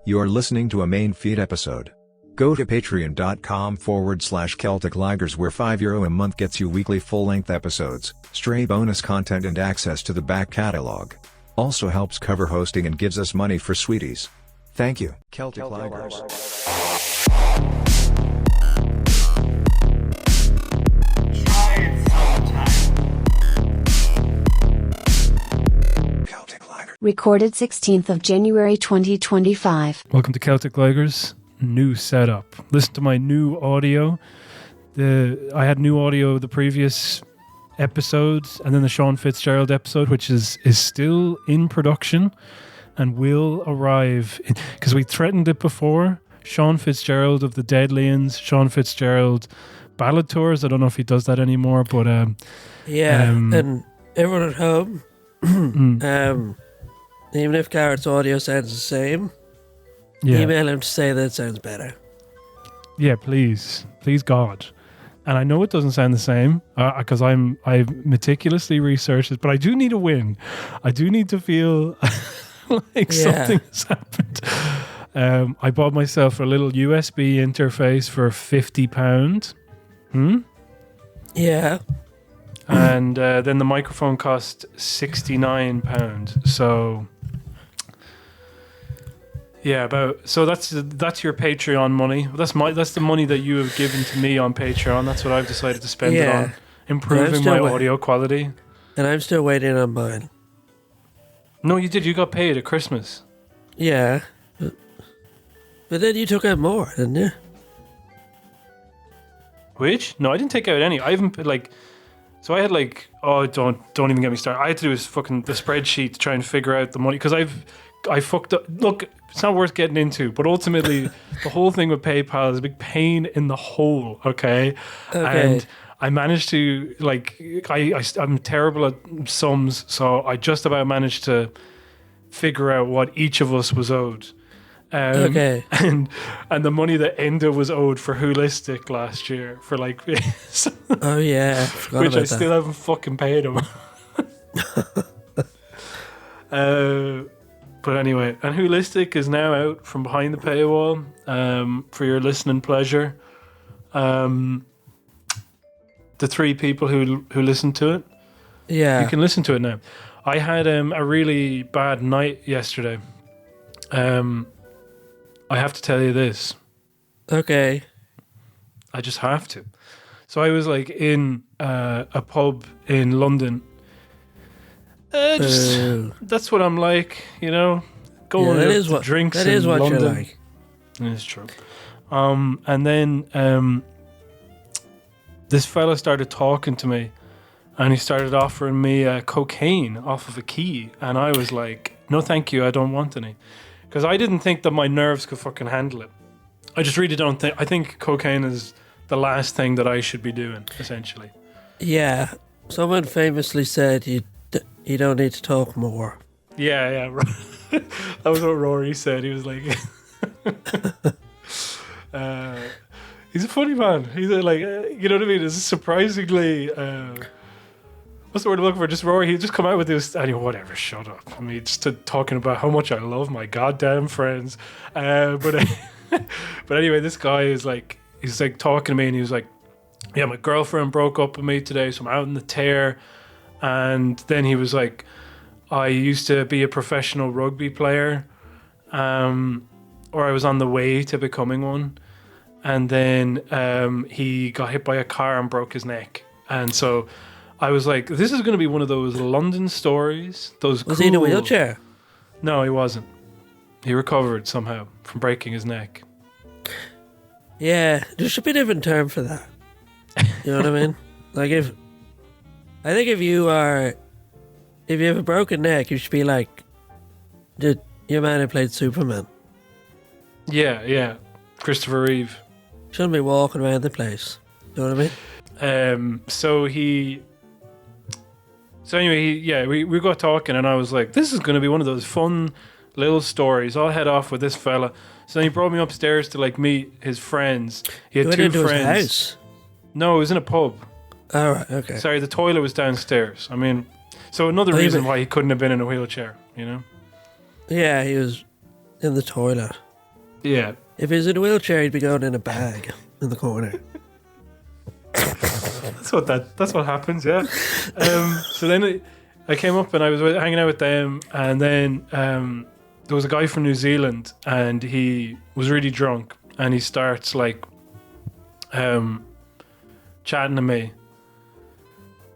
You're listening to a main feed episode. Go to patreon.com/Celtic Ligers where €5 a month gets you weekly full-length episodes, stray bonus content and access to the back catalogue. Also helps cover hosting and gives us money for sweeties. Thank you. Celtic Ligers. Recorded 16th of January 2025. Welcome to Celtic Ligers. New setup. Listen to my new audio. I had new audio the previous episodes, and then the Sean Fitzgerald episode, which is still in production and will arrive because we threatened it before. Sean Fitzgerald of the Deadlians, Sean Fitzgerald Ballad Tours. I don't know if he does that anymore, but and everyone at home. Even if Garrett's audio sounds the same, email him to say that it sounds better. Yeah, please. Please, God. And I know it doesn't sound the same because I've meticulously researched it, but I do need a win. I do need to feel like something has happened. I bought myself a little USB interface for £50. Yeah. And then the microphone cost £69. So... yeah, so that's your Patreon money. That's the money that you have given to me on Patreon. That's what I've decided to spend it on, improving my audio quality. And I'm still waiting on mine. No, you did. You got paid at Christmas. Yeah, but then you took out more, didn't you? Which? No, I didn't take out any. I haven't So I had don't even get me started. I had to do this fucking the spreadsheet to try and figure out the money because I fucked up. Look, it's not worth getting into, but ultimately the whole thing with PayPal is a big pain in the hole, okay? And I managed to, I'm terrible at sums, so I just about managed to figure out what each of us was owed. And the money that Enda was owed for Holistic last year for oh yeah, which I still haven't fucking paid him. But anyway, and Holistic is now out from behind the paywall for your listening pleasure. The 3 people who listen to it, you can listen to it now. I had a really bad night yesterday. I have to tell you this. Okay. I just have to. So I was in a pub in London. That's what I'm like, going to drinks in London. That is what you're like. It's true. And then this fella started talking to me, and he started offering me cocaine off of a key, and I was like, no thank you, I don't want any. Because I didn't think that my nerves could fucking handle it. I just really don't think... I think cocaine is the last thing that I should be doing, essentially. Yeah. Someone famously said you don't need to talk more. Yeah. That was what Rory said. He was like... he's a funny man. He's you know what I mean? It's surprisingly... what's the word I'm looking for? Just Rory, he'd just come out with this, anyway, whatever, shut up. I mean, just talking about how much I love my goddamn friends. But anyway, this guy is he's talking to me, and he was like, yeah, my girlfriend broke up with me today, so I'm out in the tear. And then he was like, I used to be a professional rugby player, or I was on the way to becoming one. And then he got hit by a car and broke his neck. And so... I was like, this is going to be one of those London stories. Was he in a wheelchair? No, he wasn't. He recovered somehow from breaking his neck. Yeah, there should be a different term for that. You know what I mean? If you have a broken neck, you should be like your man who played Superman. Yeah. Christopher Reeve. Shouldn't be walking around the place. You know what I mean? So anyway, we got talking, and I was like, this is going to be one of those fun little stories. I'll head off with this fella. So then he brought me upstairs to meet his friends. He had 2 friends. His house? No, it was in a pub. All right, okay. Sorry, the toilet was downstairs. I mean, so another reason why he couldn't have been in a wheelchair, Yeah, he was in the toilet. Yeah. If he was in a wheelchair, he'd be going in a bag in the corner. That's what happens, yeah. So then I came up and I was hanging out with them, and then there was a guy from New Zealand, and he was really drunk, and he starts like chatting to me,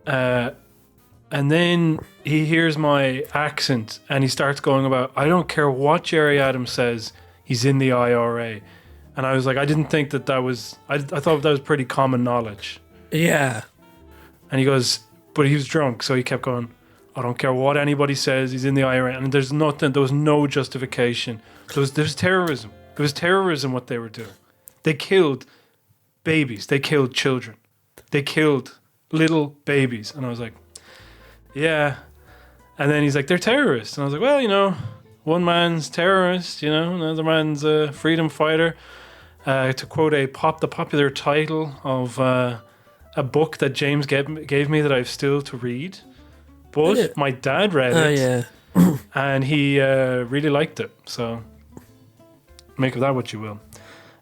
and then he hears my accent, and he starts going about, I don't care what Jerry Adams says, he's in the IRA. And I was like, I didn't think that was, I thought that was pretty common knowledge. Yeah. And he goes, but he was drunk, so he kept going, I don't care what anybody says, he's in the IRA. And there was no justification. There's terrorism. It was terrorism what they were doing. They killed babies. They killed children. They killed little babies. And I was like, yeah. And then he's like, they're terrorists. And I was like, well, one man's terrorist, another man's a freedom fighter. To quote the popular title of a book that James gave me that I've still to read. But my dad read it. Yeah. And he really liked it. So make of that what you will.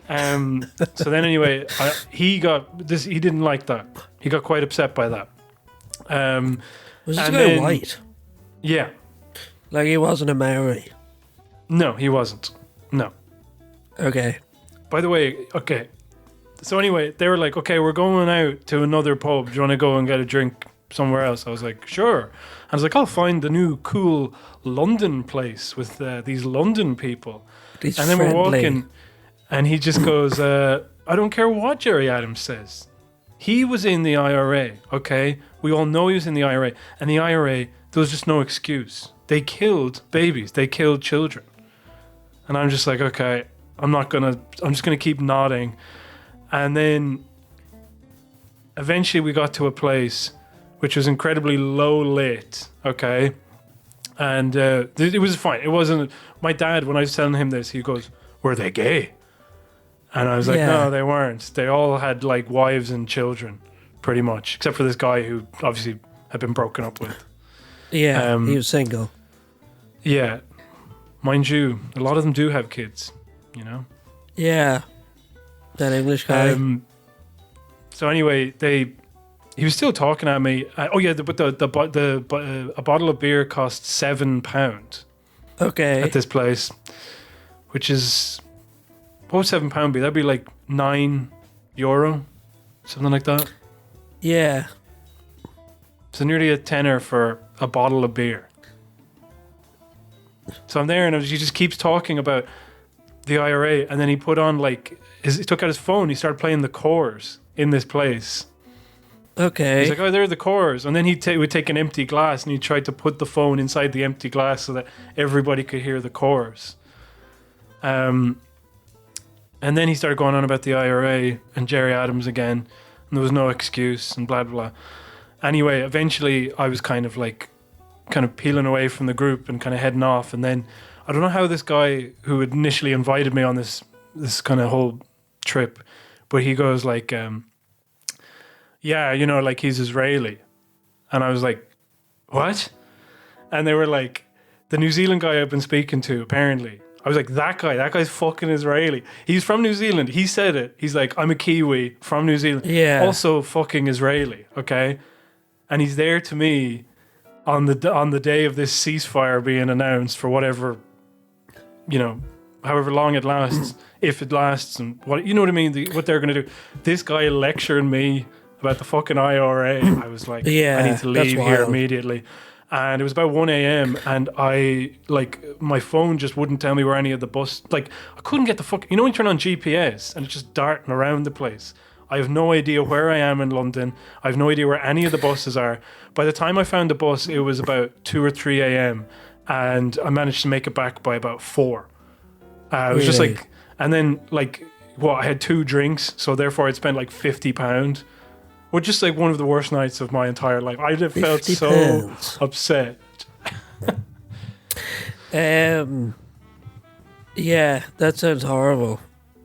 So then anyway, he didn't like that. He got quite upset by that. Was this guy white? Yeah. Like he wasn't a Maori? No, he wasn't. No. Okay. By the way, okay. So anyway, they were like, okay, we're going out to another pub. Do you want to go and get a drink somewhere else? I was like, sure. I was like, I'll find the new cool London place with these London people. And then we're walking, and he just goes, I don't care what Jerry Adams says. He was in the IRA, okay? We all know he was in the IRA. And the IRA, there was just no excuse. They killed babies. They killed children. And I'm just like, okay, I'm just going to keep nodding. And then eventually we got to a place which was incredibly low lit, okay? And it was fine. It wasn't... My dad, when I was telling him this, he goes, were they gay? And I was like, no, they weren't. They all had, like, wives and children, pretty much. Except for this guy who obviously had been broken up with. Yeah, he was single. Yeah. Mind you, a lot of them do have kids, Yeah. That English guy. So anyway, he was still talking at me. But a bottle of beer cost £7. Okay. At this place, which is, what would £7 be? That'd be like €9, something like that. Yeah. So nearly a tenner for a bottle of beer. So I'm there, and he just keeps talking about the IRA, and then he put on he took out his phone. He started playing the chorus in this place. Okay. He's like, oh, they're the chorus. And then he would take an empty glass and he tried to put the phone inside the empty glass so that everybody could hear the chorus. And then he started going on about the IRA and Jerry Adams again. And there was no excuse and blah, blah, blah. Anyway, eventually I was kind of peeling away from the group and kind of heading off. And then I don't know how this guy who had initially invited me on this kind of whole trip, but he goes like, yeah, he's Israeli. And I was like, what? And they were like, the New Zealand guy I've been speaking to, apparently. I was like, that guy's fucking Israeli. He's from New Zealand. He said it. He's like, I'm a Kiwi from New Zealand. Yeah. Also fucking Israeli, okay? And he's there to me on the day of this ceasefire being announced for whatever, however long it lasts, if it lasts, and what, you know what I mean? What they're going to do. This guy lecturing me about the fucking IRA. I was like, I need to leave here immediately. And it was about 1 a.m. and my phone just wouldn't tell me where any of the bus, I couldn't get the fuck, when you turn on GPS and it's just darting around the place. I have no idea where I am in London. I have no idea where any of the buses are. By the time I found the bus, it was about 2 or 3 a.m. and I managed to make it back by about 4. It was just and then I had 2 drinks, so therefore I'd spent £50. Well, just one of the worst nights of my entire life. I felt so upset. Yeah, that sounds horrible.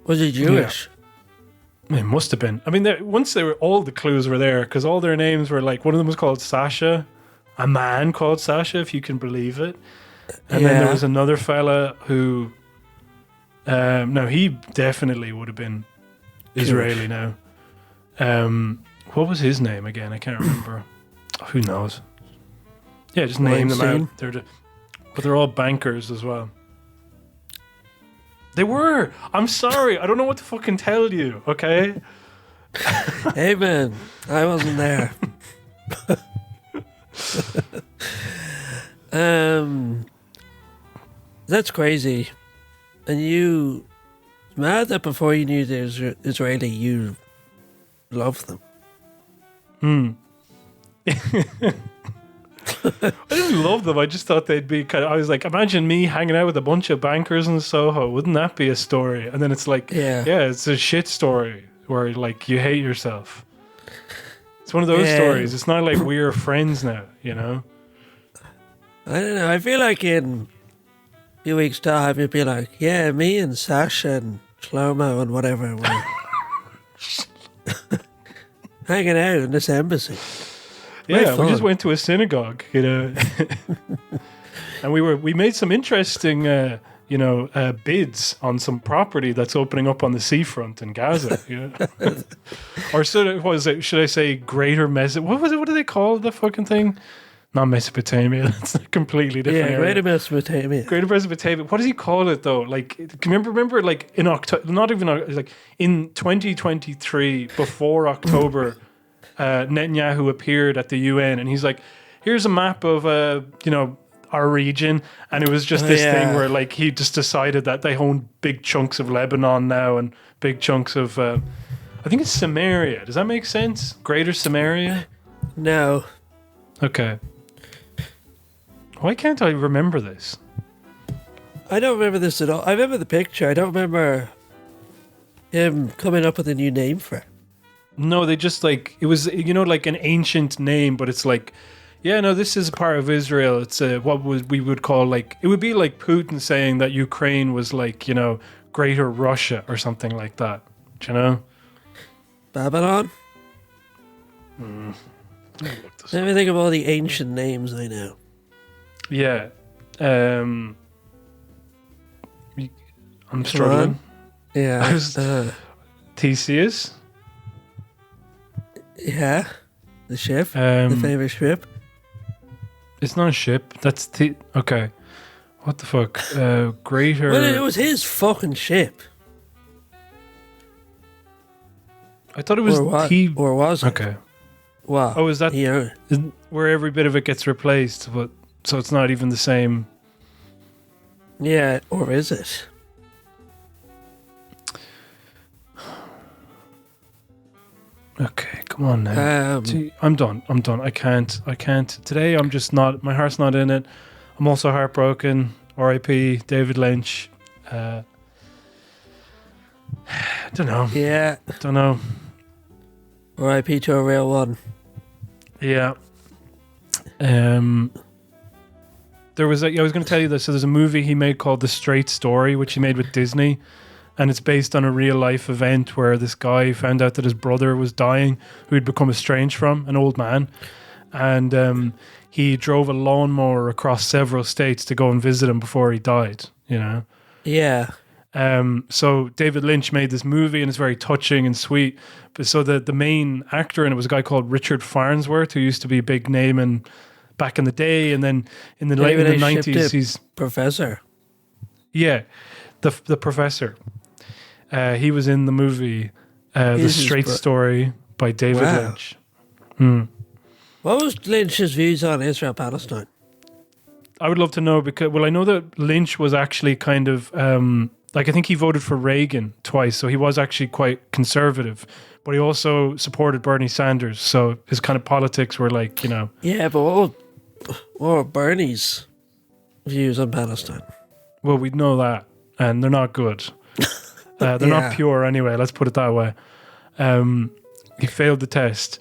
Was he Jewish? Yeah. It must have been. I mean, all the clues were there because all their names were one of them was called Sasha, a man called Sasha, if you can believe it. And then there was another fella who No, he definitely would have been Israeli now. What was his name again? I can't remember. Who knows? Yeah, just name them out. But they're all bankers as well. They were. I'm sorry. I don't know what to fucking tell you, okay? Hey, man. I wasn't there. That's crazy. And you... Mad that before you knew the Israeli, you loved them. I didn't love them. I just thought they'd be kind of... I was like, imagine me hanging out with a bunch of bankers in Soho. Wouldn't that be a story? And then it's like, yeah, it's a shit story where like you hate yourself. It's one of those stories. It's not like we're friends now, you know? I don't know. I feel like in a few weeks' time, you'd be like, yeah, me and Sasha and Shlomo and whatever were hanging out in this embassy. Yeah, we just went to a synagogue, you know, and we made some interesting, bids on some property that's opening up on the seafront in Gaza. You know? Or should I say Greater Mesopotamia? What do they call the fucking thing? Not Mesopotamia. That's a completely different area. Greater Mesopotamia. Greater Mesopotamia. What does he call it though? Like, remember, like in October, not even like in 2023, before October. Netanyahu appeared at the UN and he's like, here's a map of our region, and it was just thing where like he just decided that they own big chunks of Lebanon now and big chunks of I think it's Samaria. Does that make sense? Greater Samaria? No. Okay. Why can't I remember this? I don't remember this at all. I remember the picture. I don't remember him coming up with a new name for it. No, they just like, it was, like an ancient name, but it's like, yeah, no, this is a part of Israel. It's we would call like, it would be like Putin saying that Ukraine was like, Greater Russia or something like that. Do you know? Babylon? Let me think of all the ancient names I know. Yeah. I'm struggling. Yeah. Theseus? Yeah, the ship, the famous ship. It's not a ship. That's okay. What the fuck? Greater. Well, it was his fucking ship. I thought it was or was it? Okay. Wow. Oh, is that where every bit of it gets replaced? But so it's not even the same. Yeah, or is it? Okay, come on now. I'm done. I can't. Today I'm just not, my heart's not in it. I'm also heartbroken. R.I.P. David Lynch. Don't know. Yeah. Don't know. R.I.P. to a real one. Yeah. There was I was going to tell you this. So there's a movie he made called The Straight Story, which he made with Disney. And it's based on a real life event where this guy found out that his brother was dying, who he'd become estranged from, an old man. And he drove a lawnmower across several states to go and visit him before he died, Yeah. So David Lynch made this movie and it's very touching and sweet. But so the main actor in it was a guy called Richard Farnsworth, who used to be a big name back in the day. And then in the late 90s, he's... Professor. Yeah, the professor. He was in the movie The Straight Story by David Lynch. What was Lynch's views on Israel-Palestine? I would love to know because, I know that Lynch was actually kind of, I think he voted for Reagan twice, so he was actually quite conservative, but he also supported Bernie Sanders, so his kind of politics were like, Yeah, but what were Bernie's views on Palestine? Well, we know that, and they're not good. They're not pure anyway, let's put it that way. He failed the test.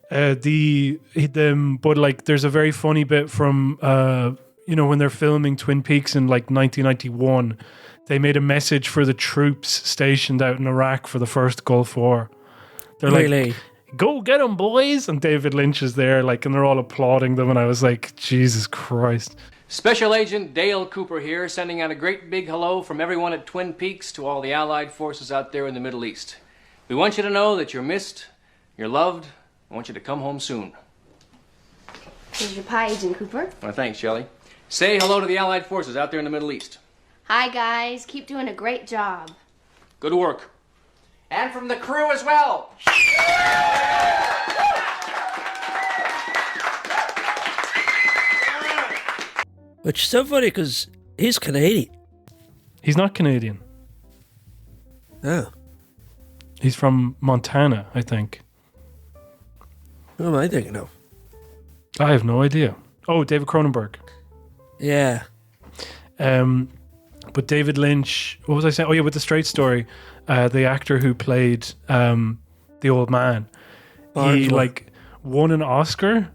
But there's a very funny bit from when they're filming Twin Peaks in like 1991, they made a message for the troops stationed out in Iraq for the first Gulf War. They're like, go get them, boys, and David Lynch is there, and they're all applauding them, and I was like, Jesus Christ. Special Agent Dale Cooper here, sending out a great big hello from everyone at Twin Peaks to all the Allied forces out there in the Middle East. We want you to know that you're missed, you're loved. I want you to come home soon. Here's your pie, Agent Cooper. Well, thanks, Shelley. Say hello to the Allied forces out there in the Middle East. Hi, guys. Keep doing a great job. Good work. And from the crew as well. Which is so funny because he's Canadian. He's not Canadian. Oh. He's from Montana, I think. Who am I thinking of? I have no idea. Oh, David Cronenberg. Yeah. But David Lynch, what was I saying? Oh yeah, with The Straight Story, the actor who played the old man, he like won an Oscar,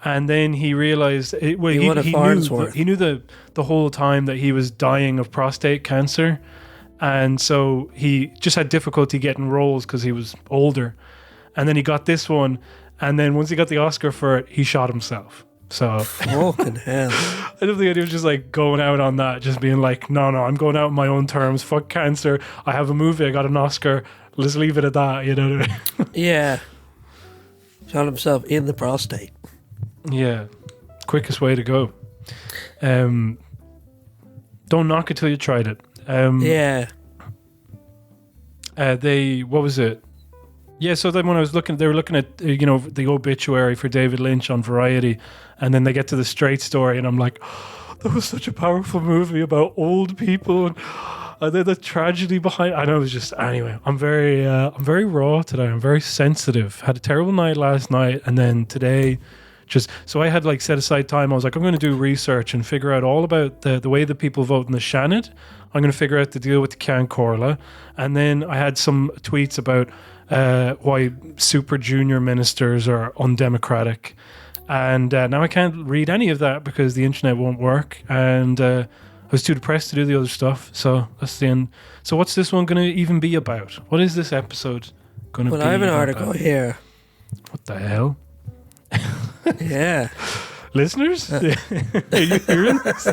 and then he realized he knew the whole time that he was dying of prostate cancer, and so he just had difficulty getting roles because he was older, and then he got this one, and then once he got the Oscar for it, he shot himself. So fucking hell. I don't think he was just like going out on that, just being like, no, I'm going out on my own terms. Fuck cancer. I have a movie. I got an Oscar. Let's leave it at that. You know what I mean? Yeah. Shot himself in the prostate. Yeah. Quickest way to go. Don't knock it till you tried it. Yeah. What was it? Yeah, so then when I was looking, they were looking at, the obituary for David Lynch on Variety, and then they get to The Straight Story, and I'm like, oh, that was such a powerful movie about old people, and then the tragedy behind. I know it was just, anyway, I'm very raw today. I'm very sensitive. Had a terrible night last night, and then today, so I had like set aside time. I was like, I'm going to do research and figure out all about the way that people vote in the Seanad. I'm going to figure out the deal with the Comhairle, and then I had some tweets about why super junior ministers are undemocratic, and now I can't read any of that because the internet won't work, and I was too depressed to do the other stuff. So that's the end. So what's this one going to even be about? What is this episode going to be? Well, I have an article here. What the hell? Yeah. Listeners, are you hearing this?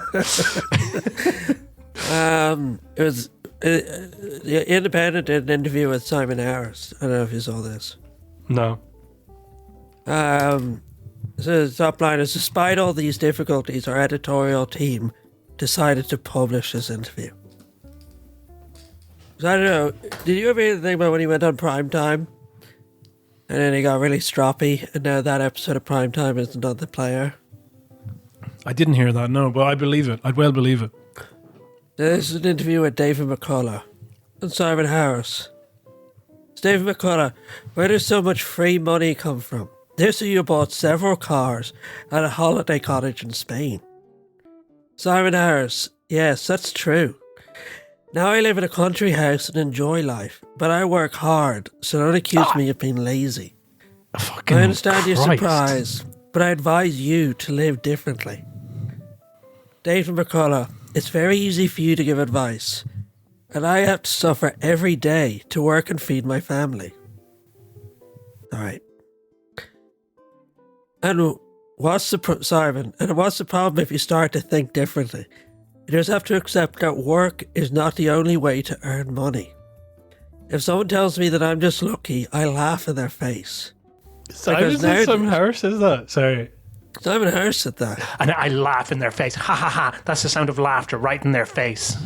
It was the Independent did an interview with Simon Harris. I don't know if you saw this. No. So the top line is, despite all these difficulties, our editorial team decided to publish this interview. So I don't know, did you ever hear the thing about when he went on Primetime? And then he got really stroppy, and now that episode of Primetime isn't on the player? I didn't hear that, no, but I believe it. I'd well believe it. This is an interview with David McCullough and Simon Harris. It's David McCullough, where does so much free money come from? This year you bought several cars and a holiday cottage in Spain. Simon Harris, yes, that's true. Now I live in a country house and enjoy life, but I work hard, so don't accuse me of being lazy. I understand your surprise, but I advise you to live differently. David McCullough, it's very easy for you to give advice, and I have to suffer every day to work and feed my family. Alright. And what's the problem if you start to think differently? You just have to accept that work is not the only way to earn money. If someone tells me that I'm just lucky, I laugh in their face. Simon Harris says that? Sorry. Simon Harris said that. And I laugh in their face. Ha ha ha. That's the sound of laughter right in their face.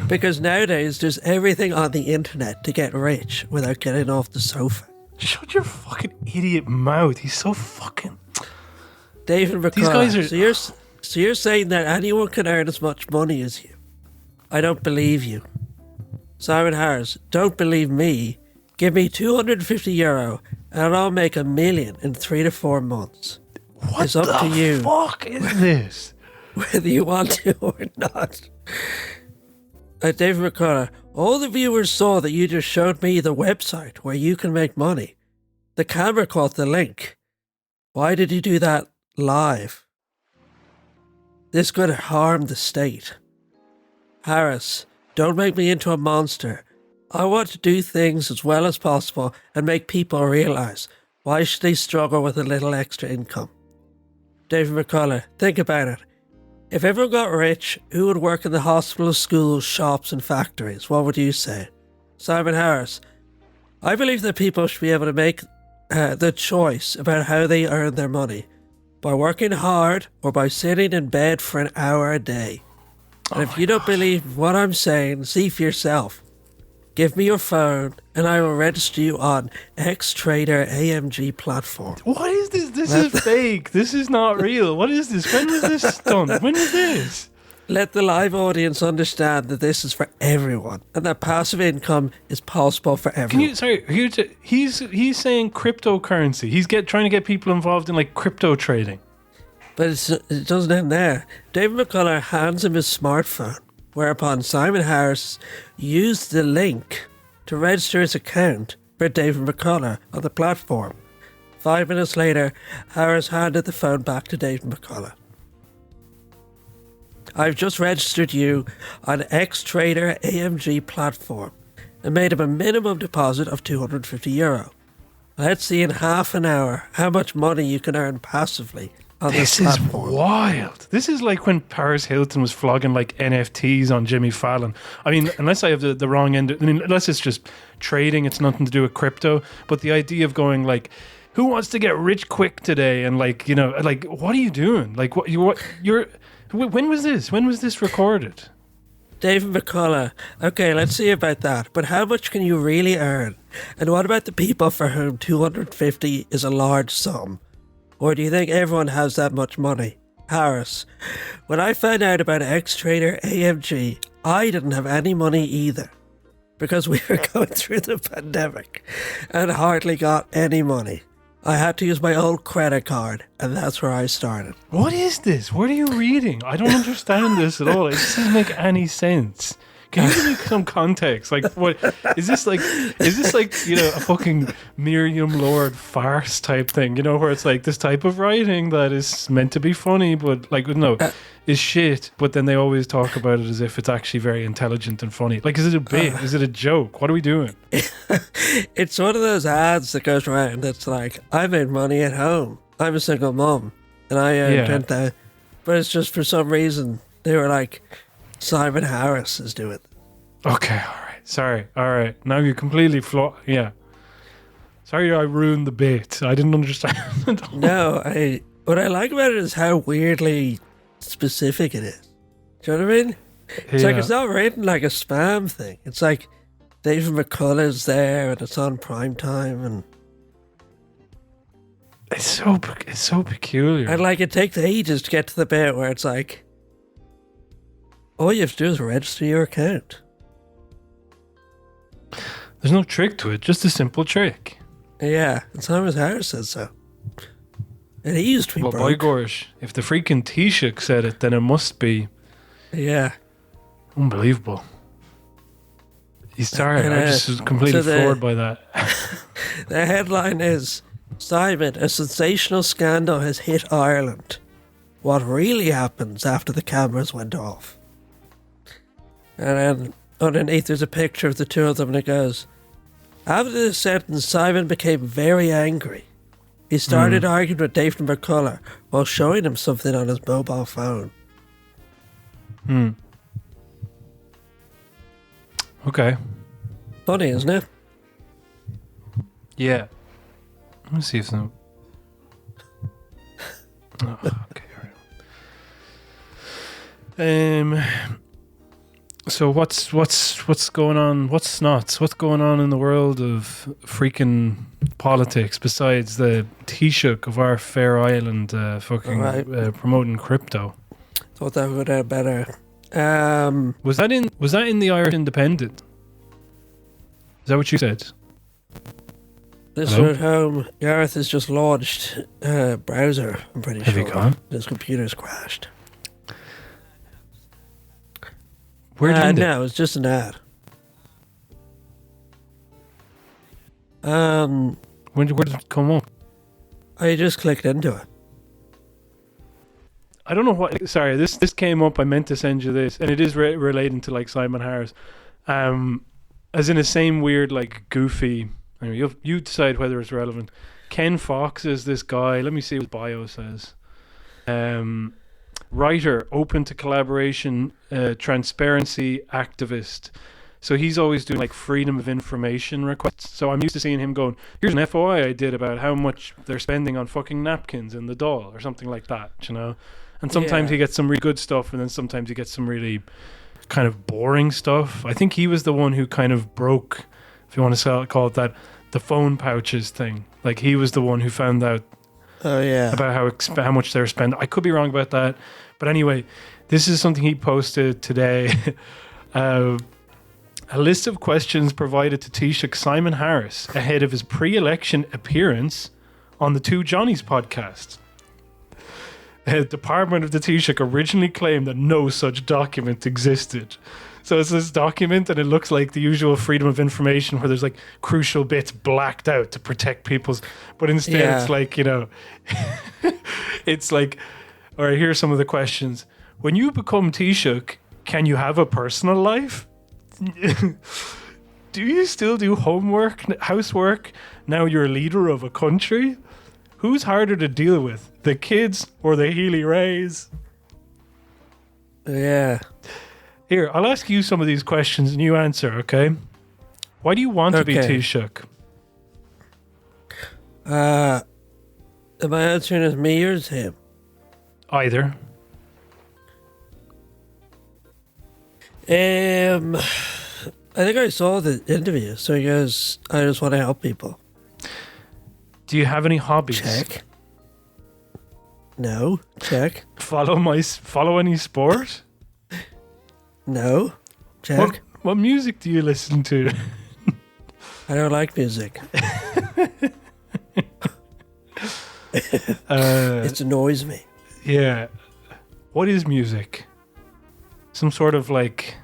Because nowadays there's everything on the internet to get rich without getting off the sofa. Shut your fucking idiot mouth. He's so fucking... David McCullough. These guys are... So you're saying that anyone can earn as much money as you? I don't believe you. Simon Harris, don't believe me. Give me €250 and I'll make $1 million in 3 to 4 months. What it's up to you. Fuck is this? Whether you want to or not. David McCullough, all the viewers saw that you just showed me the website where you can make money. The camera caught the link. Why did you do that live? This could harm the state. Harris, don't make me into a monster. I want to do things as well as possible and make people realise why should they struggle with a little extra income. David McCullough, think about it. If everyone got rich, who would work in the hospitals, schools, shops and factories? What would you say? Simon Harris. I believe that people should be able to make the choice about how they earn their money. By working hard or by sitting in bed for an hour a day. And if you don't believe what I'm saying, see for yourself. Give me your phone and I will register you on X-Trader AMG platform. What is this? This is fake. This is not real. What is this? When was this done? When was this? Let the live audience understand that this is for everyone and that passive income is possible for everyone. He's saying cryptocurrency. He's trying to get people involved in like crypto trading. But it doesn't end there. David McCullough hands him his smartphone, whereupon Simon Harris used the link to register his account for David McCullough on the platform. 5 minutes later, Harris handed the phone back to David McCullough. I've just registered you on X-Trader AMG platform and made him a minimum deposit of €250. Let's see in half an hour how much money you can earn passively on this platform. This is wild. This is like when Paris Hilton was flogging like NFTs on Jimmy Fallon. I mean, unless I have the wrong end, unless it's just trading, it's nothing to do with crypto. But the idea of going like, who wants to get rich quick today? And like, like, what are you doing? Like, when was this? When was this recorded? David McCullough. Okay, let's see about that. But how much can you really earn? And what about the people for whom 250 is a large sum? Or do you think everyone has that much money? Harris. When I found out about X-Trader AMG, I didn't have any money either. Because we were going through the pandemic and hardly got any money. I had to use my old credit card, and that's where I started. What is this? What are you reading? I don't understand this at all. It doesn't make any sense. Can you give me some context? Like, what is this like? Is this like, a fucking Miriam Lord farce type thing? Where it's like this type of writing that is meant to be funny, but like, no, is shit. But then they always talk about it as if it's actually very intelligent and funny. Like, is it a bit? Is it a joke? What are we doing? It's one of those ads that goes around that's like, I made money at home. I'm a single mom, and I earned 10,000. But it's just for some reason they were like, Simon Harris is doing it. Okay, all right. Sorry. All right. Now you're completely yeah. Sorry I ruined the bit. I didn't understand. No, what I like about it is how weirdly specific it is. Do you know what I mean? It's like it's not written like a spam thing. It's like David McCullough's there and it's on prime time and it's so peculiar. And like it takes ages to get to the bit where it's like all you have to do is register your account. There's no trick to it, just a simple trick. Yeah, and Simon Harris said so. And he used to be broke. By gosh, if the freaking Taoiseach said it, then it must be... Yeah. Unbelievable. He's sorry, I just was completely floored by that. The headline is, Simon, a sensational scandal has hit Ireland. What really happens after the cameras went off? And then underneath there's a picture of the two of them and it goes, after this sentence, Simon became very angry. He started arguing with David McCullough while showing him something on his mobile phone. Okay. Funny, isn't it? Yeah. Let me see if some... Oh, okay. So what's going on? What's going on in the world of freaking politics besides the Taoiseach of our fair island promoting crypto? Thought that would have better. Was that in the Irish Independent? Is that what you said? Listener at home, Gareth has just launched a browser. I'm pretty sure. Have you gone? His computer's crashed. Where did it? No, it's just an ad. Where did it come up? I just clicked into it. I don't know what. Sorry, this came up. I meant to send you this, and it is relating to like Simon Harris, as in the same weird like goofy. Anyway, you decide whether it's relevant. Ken Fox is this guy. Let me see what his bio says. writer, open to collaboration, transparency activist. So he's always doing like freedom of information requests. So I'm used to seeing him going, here's an FOI I did about how much they're spending on fucking napkins in the Dáil or something like that, you know? And sometimes he gets some really good stuff, and then sometimes he gets some really kind of boring stuff. I think he was the one who kind of broke, if you want to call it that, the phone pouches thing. Like he was the one who found out about how much they're spending. I could be wrong about that. But anyway, this is something he posted today. A list of questions provided to Taoiseach Simon Harris ahead of his pre-election appearance on the Two Johnnies podcast. The Department of the Taoiseach originally claimed that no such document existed. So it's this document, and it looks like the usual freedom of information where there's like crucial bits blacked out to protect people's... But instead it's like, you know... it's like, all right, here's some of the questions. When you become Taoiseach, can you have a personal life? Do you still do housework, now you're a leader of a country? Who's harder to deal with, the kids or the Healy Rays? Yeah. Here, I'll ask you some of these questions and you answer, okay? Why do you want to be Taoiseach? Am I answering as me or as him? Either. I think I saw the interview, so I guess I just want to help people. Do you have any hobbies? Check. No. Check. Follow any sport? No. Check. What music do you listen to? I don't like music. It annoys me. Yeah. What is music? Some sort of like,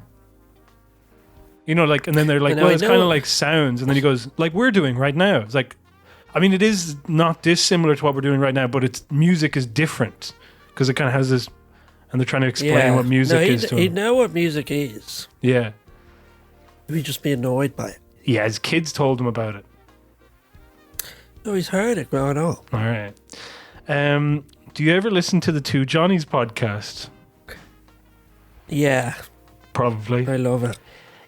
you know, like, and then they're like, well, it's kind of like sounds. And then he goes, like we're doing right now. It's like, I mean, it is not dissimilar to what we're doing right now, but it's music is different because it kind of has this, and they're trying to explain what music is to him. He'd know what music is. Yeah. He'd just be annoyed by it. Yeah, his kids told him about it. No, he's heard it growing up. All right. Do you ever listen to the Two Johnnies podcast? Yeah. Probably. I love it.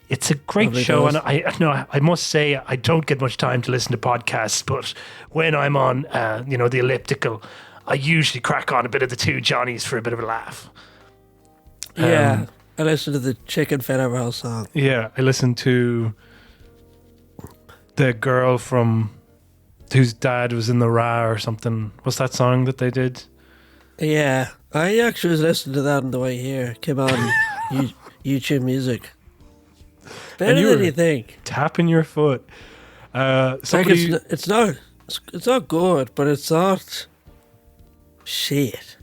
It's a great show, and I must say I don't get much time to listen to podcasts, but when I'm on, the elliptical, I usually crack on a bit of the Two Johnnies for a bit of a laugh. Yeah, I listen to the Chicken Featherwell song. Yeah, I listen to the girl from whose dad was in the Ra or something. What's that song that they did? Yeah, I actually was listening to that on the way here. It came on YouTube Music. Better than you think. Tapping your foot. It's not good, but it's not shit.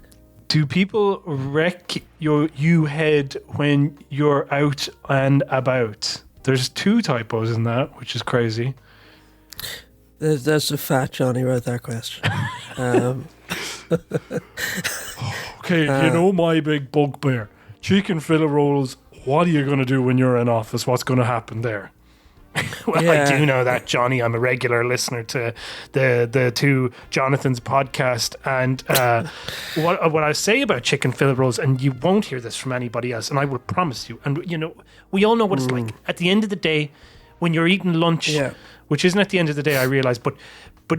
Do people wreck you head when you're out and about? There's 2 typos in that, which is crazy. That's a fat Johnny wrote that question. Okay, you know my big bugbear. Chicken fillet rolls. What are you going to do when you're in office? What's going to happen there? Well, yeah. I do know that, Johnny. I'm a regular listener to the Two Jonathans podcast. And what I say about chicken fillet rolls, and you won't hear this from anybody else, and I will promise you, and you know, we all know what it's like. At the end of the day, when you're eating lunch, which isn't at the end of the day, I realise, but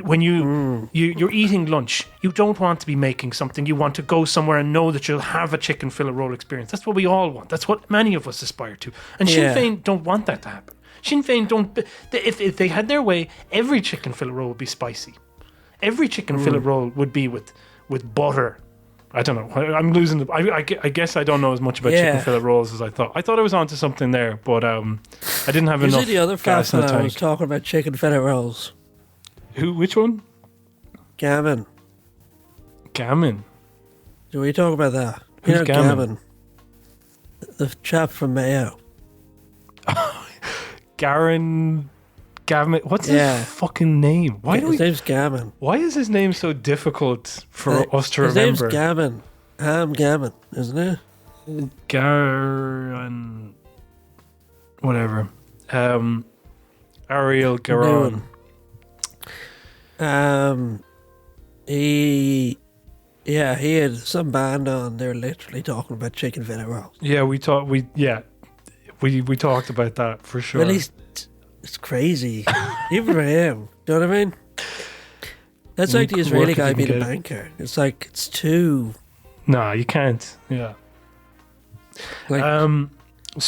when you're eating lunch, you don't want to be making something. You want to go somewhere and know that you'll have a chicken fillet roll experience. That's what we all want. That's what many of us aspire to. And Sinn Féin don't want that to happen. Sinn Féin don't... If they had their way, every chicken fillet roll would be spicy. Every chicken fillet roll would be with butter. I don't know. I'm losing... I guess I don't know as much about chicken fillet rolls as I thought. I thought I was onto something there, but I didn't have enough the other gas in the tank. I was talking about chicken fillet rolls. Which one? Gammon. Gammon? Do we talk about that? Who's Gammon? The chap from Mayo. Gammon. What's his fucking name? His name's Gammon. Why is his name so difficult for us to remember? His name's Gammon. Gammon, isn't it? Garan. Whatever. Ariel Garon. He Yeah, he had some band on. They were literally talking about chicken fillet rolls. Yeah, we talked about that for sure. Well, it's crazy, even for him. Do you know what I mean? That's like the Israeli guy being a banker. It's like it's too. Nah, you can't. Yeah. Like,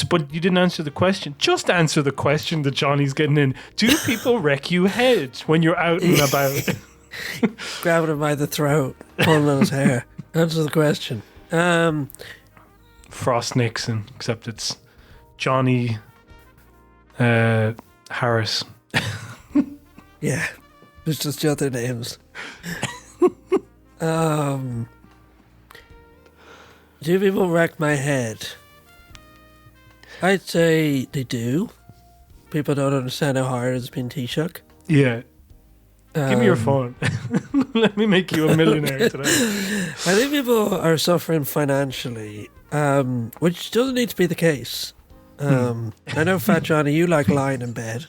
But you didn't answer the question. Just answer the question that Johnny's getting in. Do people wreck you head when you're out and about? grabbing him by the throat, pulling on his hair. Answer the question. Frost Nixon, except it's Johnny Harris. Yeah, it's just the other names. Do people wreck my head? I'd say they do. People don't understand how hard it's been Taoiseach. Yeah. Give me your phone. Let me make you a millionaire today. I think people are suffering financially, which doesn't need to be the case. I know, Fat Johnny, you like lying in bed.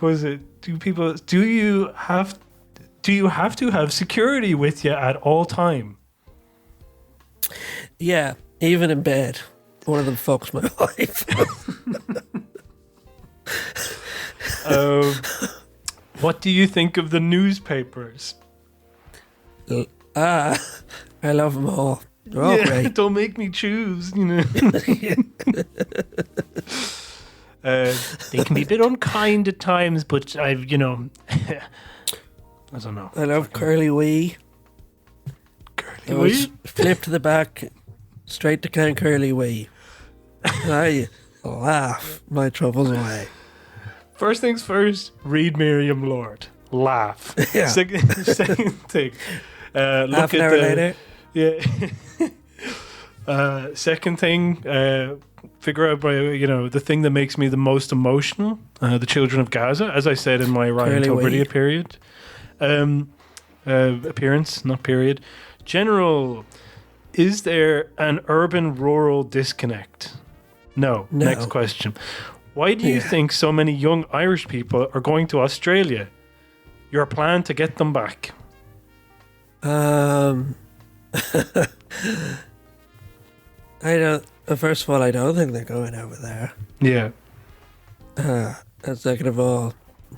Was it? Do you have to have security with you at all time? Yeah, even in bed. One of them fucks my wife. What do you think of the newspapers? I love them all. They're all great. Don't make me choose, you know. They can be a bit unkind at times, but I don't know. I love Curly Wee. Curly Wee? Flip to the back, straight to Can Curly Wee. I laugh my troubles away. First things first, read Miriam Lord. Laugh. Yeah. Second thing, Half look an at hour later. Yeah. Second thing, figure out the thing that makes me the most emotional. The children of Gaza, as I said in my Ryan Tubridy appearance, not period. General, is there an urban-rural disconnect? No. Next question. Why do you think so many young Irish people are going to Australia? Your plan to get them back? First of all, I don't think they're going over there. Yeah. And second of all,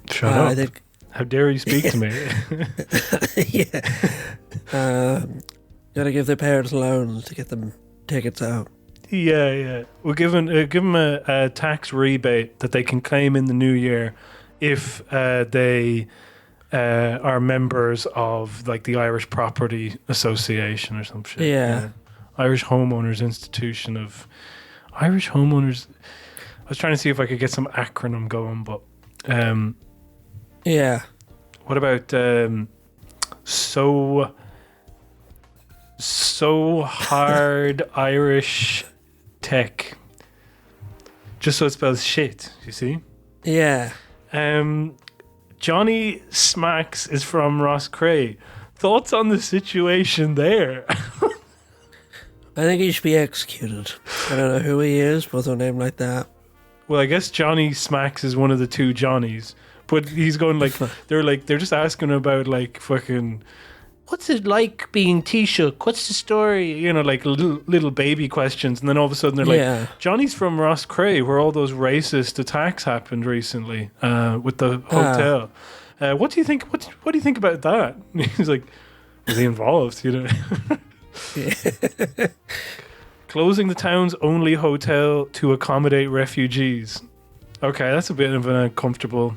Shut up. I think. How dare you speak to me? Yeah. Gotta give their parents loans to get them tickets out. Yeah. We'll give them a tax rebate that they can claim in the new year if they are members of like the Irish Property Association or some shit. Yeah. Irish Homeowners Institution of Irish Homeowners. I was trying to see if I could get some acronym going, but yeah. What about so hard Irish tech? Just so it spells shit, you see? Yeah. Johnny Smacks is from Rosscray. Thoughts on the situation there? I think he should be executed. I don't know who he is, but with a name like that. Well, I guess Johnny Smacks is one of the two Johnnies, but he's going like they're just asking about like fucking what's it like being Taoiseach? What's the story? You know, like little baby questions, and then all of a sudden they're like, Johnny's from Rosscray, where all those racist attacks happened recently with the hotel. What do you think? What do you think about that? He's like, was he involved? You know. Closing the town's only hotel to accommodate refugees. Okay, that's a bit of an uncomfortable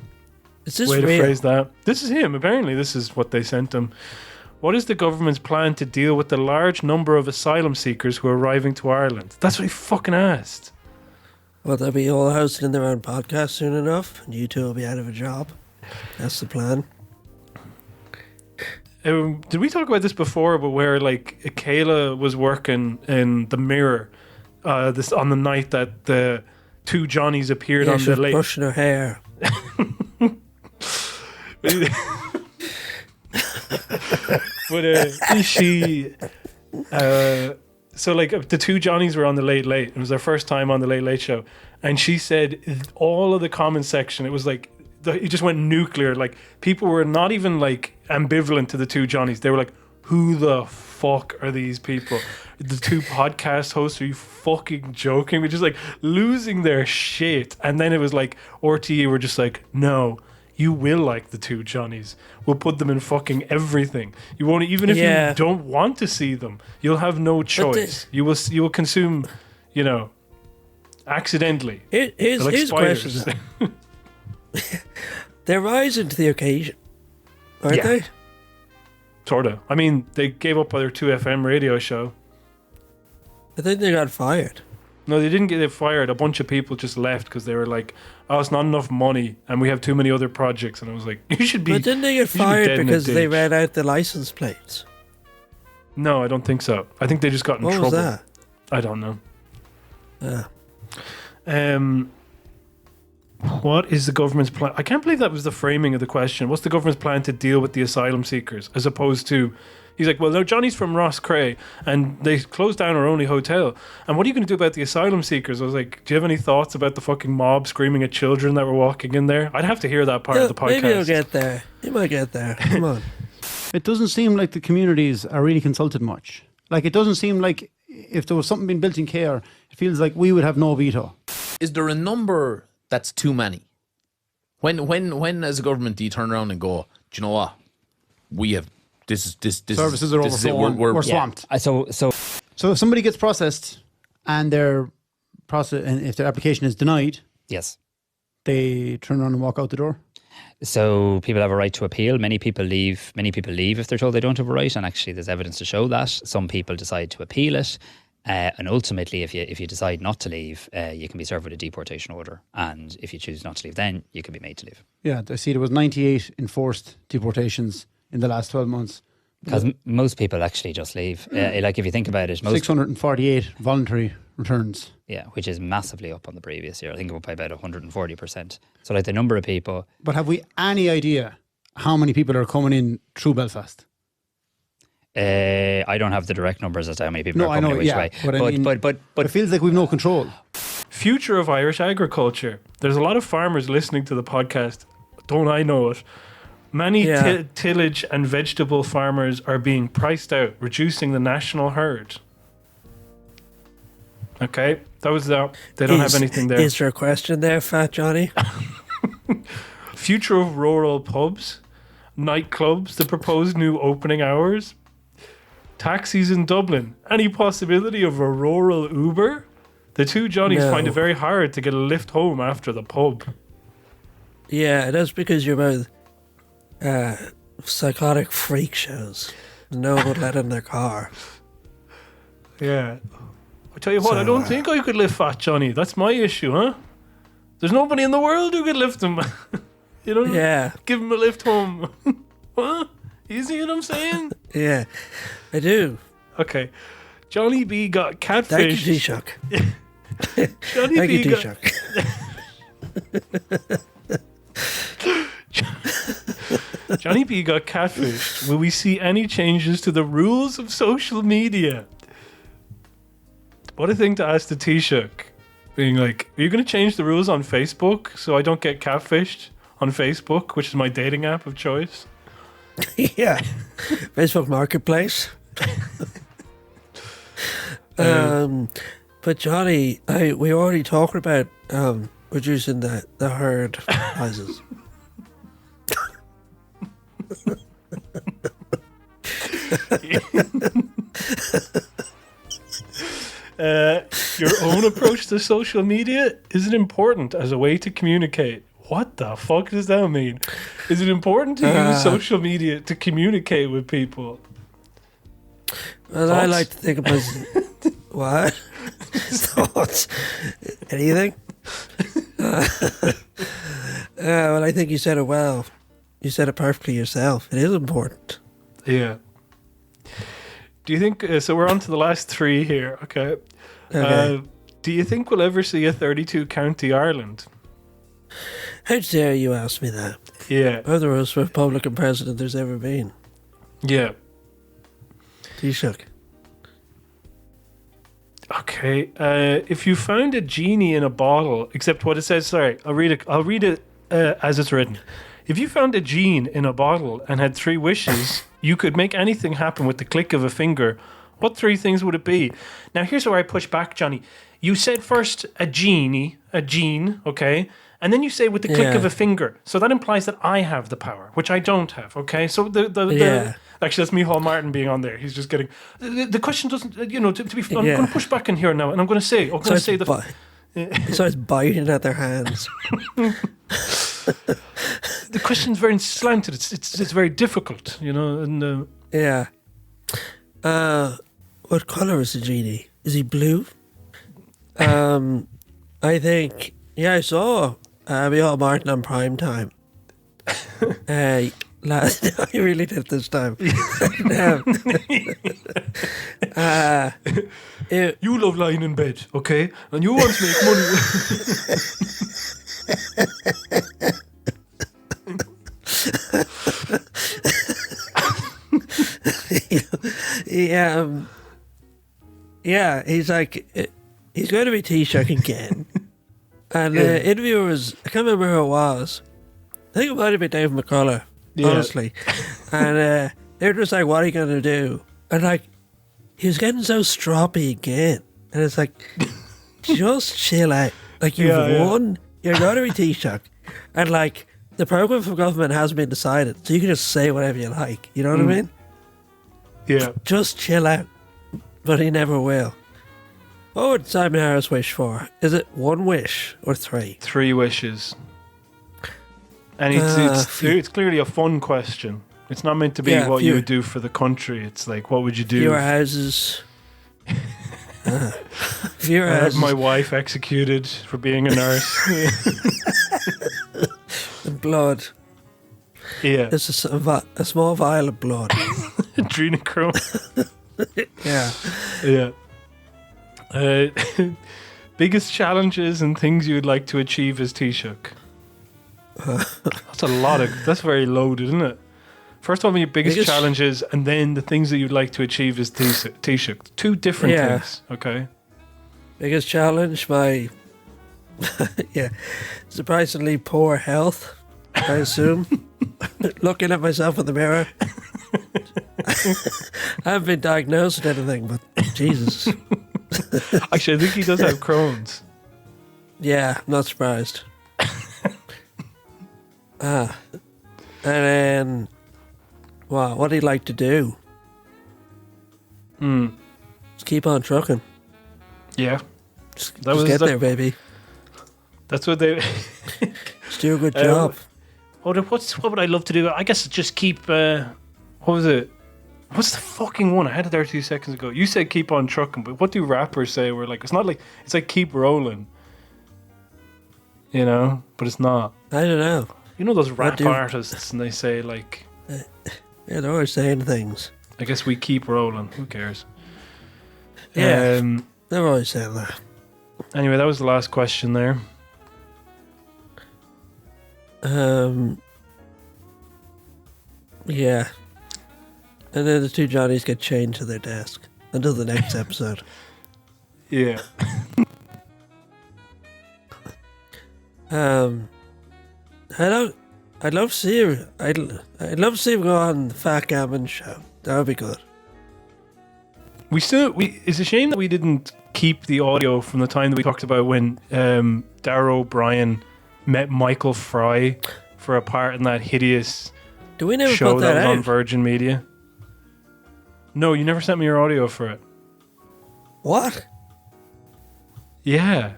way to phrase that. This is him. Apparently, this is what they sent him. What is the government's plan to deal with the large number of asylum seekers who are arriving to Ireland? That's what he fucking asked. Well, they'll be all hosting their own podcast soon enough, and you two will be out of a job. That's the plan. Did we talk about this before? But where like Kayla was working in the Mirror, this on the night that the two Johnnies appeared on the lake. Brushing her hair. But she So like the two Johnnies were on the Late Late. It was their first time on the Late Late Show, and she said all of the comment section, it was like it just went nuclear. Like people were not even like ambivalent to the two Johnnies. They were like, who the fuck are these people? The two podcast hosts, are you fucking joking? We're just like losing their shit. And then it was like RTE were just like, no, you will like the two Johnnies. We'll put them in fucking everything. You won't, even if you don't want to see them, you'll have no choice. You will consume, you know, accidentally. Here's a question. They're rising to the occasion, aren't they? Sort of. I mean, they gave up on their 2FM radio show. I think they got fired. No, they didn't get fired. A bunch of people just left because they were like, oh, it's not enough money and we have too many other projects. And I was like, you should be. But didn't they get fired because they read out the license plates? No, I don't think so. I think they just got in trouble. What was that? I don't know. What is the government's plan? I can't believe that was the framing of the question. What's the government's plan to deal with the asylum seekers? As opposed to, he's like, well, no, Johnny's from Rosscray and they closed down our only hotel. And what are you going to do about the asylum seekers? I was like, do you have any thoughts about the fucking mob screaming at children that were walking in there? I'd have to hear that part of the podcast. Maybe you'll get there. You might get there. Come on. It doesn't seem like the communities are really consulted much. Like, it doesn't seem like if there was something being built in care, it feels like we would have no veto. Is there a number that's too many? When as a government do you turn around and go, do you know what? We have this services are overflowing. We're swamped. Yeah. So if somebody gets processed and their if their application is denied, yes, they turn around and walk out the door. So people have a right to appeal. Many people leave if they're told they don't have a right, and actually there's evidence to show that. Some people decide to appeal it. And ultimately, if you decide not to leave, you can be served with a deportation order. And if you choose not to leave, then you can be made to leave. Yeah, I see there was 98 enforced deportations in the last 12 months. Because most people actually just leave. Like if you think about it, 648 voluntary returns. Yeah, which is massively up on the previous year. I think up by about 140%. So like the number of people. But have we any idea how many people are coming in through Belfast? I don't have the direct numbers as to how many people are coming which way. But it feels like we've no control. Future of Irish agriculture. There's a lot of farmers listening to the podcast. Don't I know it? Many tillage and vegetable farmers are being priced out, reducing the national herd. Okay, that was that. They don't have anything there. Is there a question there, Fat Johnny? Future of rural pubs, nightclubs, the proposed new opening hours, taxis in Dublin, any possibility of a rural Uber? The two Johnnies find it very hard to get a lift home after the pub. Yeah, that's because you're both psychotic freak shows. No one would let in their car. Yeah. I tell you what, I don't think I could lift Fat Johnny. That's my issue, huh? There's nobody in the world who could lift him. You know? Yeah. Give him a lift home. Huh? You see what I'm saying? Yeah, I do. Okay. Johnny B got catfished. Thank you, Taoiseach. Johnny Thank B you, Taoiseach. Johnny B got catfished. Will we see any changes to the rules of social media? What a thing to ask the Taoiseach. Being like, are you going to change the rules on Facebook so I don't get catfished on Facebook, which is my dating app of choice? Yeah. Facebook Marketplace. But Johnny, we already talked about reducing the herd sizes. Your own approach to social media, is it important as a way to communicate? What the fuck does that mean? Is it important to use social media to communicate with people? Well, Thoughts? I like to think about what? Thoughts? Anything? Well, I think you said it well. You said it perfectly yourself. It is important. Yeah. Do you think, so we're on to the last three here, okay? Do you think we'll ever see a 32 county Ireland? How dare you ask me that? Yeah. I'm the most Republican president there's ever been. Yeah. Taoiseach. Okay. If you found a genie in a bottle, except what it says, sorry, I'll read it as it's written. If you found a genie in a bottle and had 3 wishes, you could make anything happen with the click of a finger. What 3 things would it be? Now, here's where I push back, Johnny. You said first a genie, okay? And then you say with the click of a finger. So that implies that I have the power, which I don't have, okay? So the actually, that's Micheál Martin being on there. He's just getting... The question doesn't... to be... I'm going to push back in here now, and I'm going to say... So it's biting at their hands. The question's very slanted. It's very difficult, and... Yeah. What colour is the genie? Is he blue? I think... Yeah, I saw Micheál Martin on prime time. I really did this time. You love lying in bed, okay? And you want to make money. Yeah, he's like, he's going to be Taoiseach again. And the interviewer was, I can't remember who it was. I think it might have been Dave McCullough, honestly. And they were just like, what are you going to do? And like, he was getting so stroppy again. And it's like, just chill out. Like, you've won. You're going to be Taoiseach. And like, the programme for government hasn't been decided. So you can just say whatever you like. You know what I mean? Yeah. Just chill out. But he never will. What would Simon Harris wish for? Is it 1 wish or 3? 3 wishes. And it's clearly a fun question. It's not meant to be what you would do for the country. It's like, what would you do? Fewer houses. Fewer I had houses. my wife executed for being a nurse. And blood. Yeah. It's a small vial of blood. Adrenochrome. Yeah. Yeah. Biggest challenges and things you would like to achieve as Taoiseach. That's very loaded, isn't it? First of all, your biggest challenges, and then the things that you'd like to achieve as Taoiseach. 2 different things, okay? Biggest challenge, my surprisingly poor health, I assume. Looking at myself in the mirror. I haven't been diagnosed with anything, but Jesus. Actually, I think he does have Crohn's. Yeah, I'm not surprised. And then, what do you like to do? Just keep on trucking. Yeah. Just get there, baby. That's what they... Just do a good job. What would I love to do? I guess just keep... what was it? What's the fucking one? I had it there 2 seconds ago. You said keep on trucking, but what do rappers say? We're like, it's not like... It's like keep rolling. But it's not. I don't know. You know those rap artists, and they say like... Yeah, they're always saying things. I guess we keep rolling. Who cares? Yeah, they're always saying that. Anyway, that was the last question there. Yeah. And then the 2 Johnnies get chained to their desk until the next episode. Yeah. I'd love to see him. I'd love to see him go on the Fat Gammon show. That would be good. It's a shame that we didn't keep the audio from the time that we talked about when Darragh O'Brien met Michael Fry for a part in that hideous show put that was out? on Virgin Media. No, you never sent me your audio for it. What? Yeah.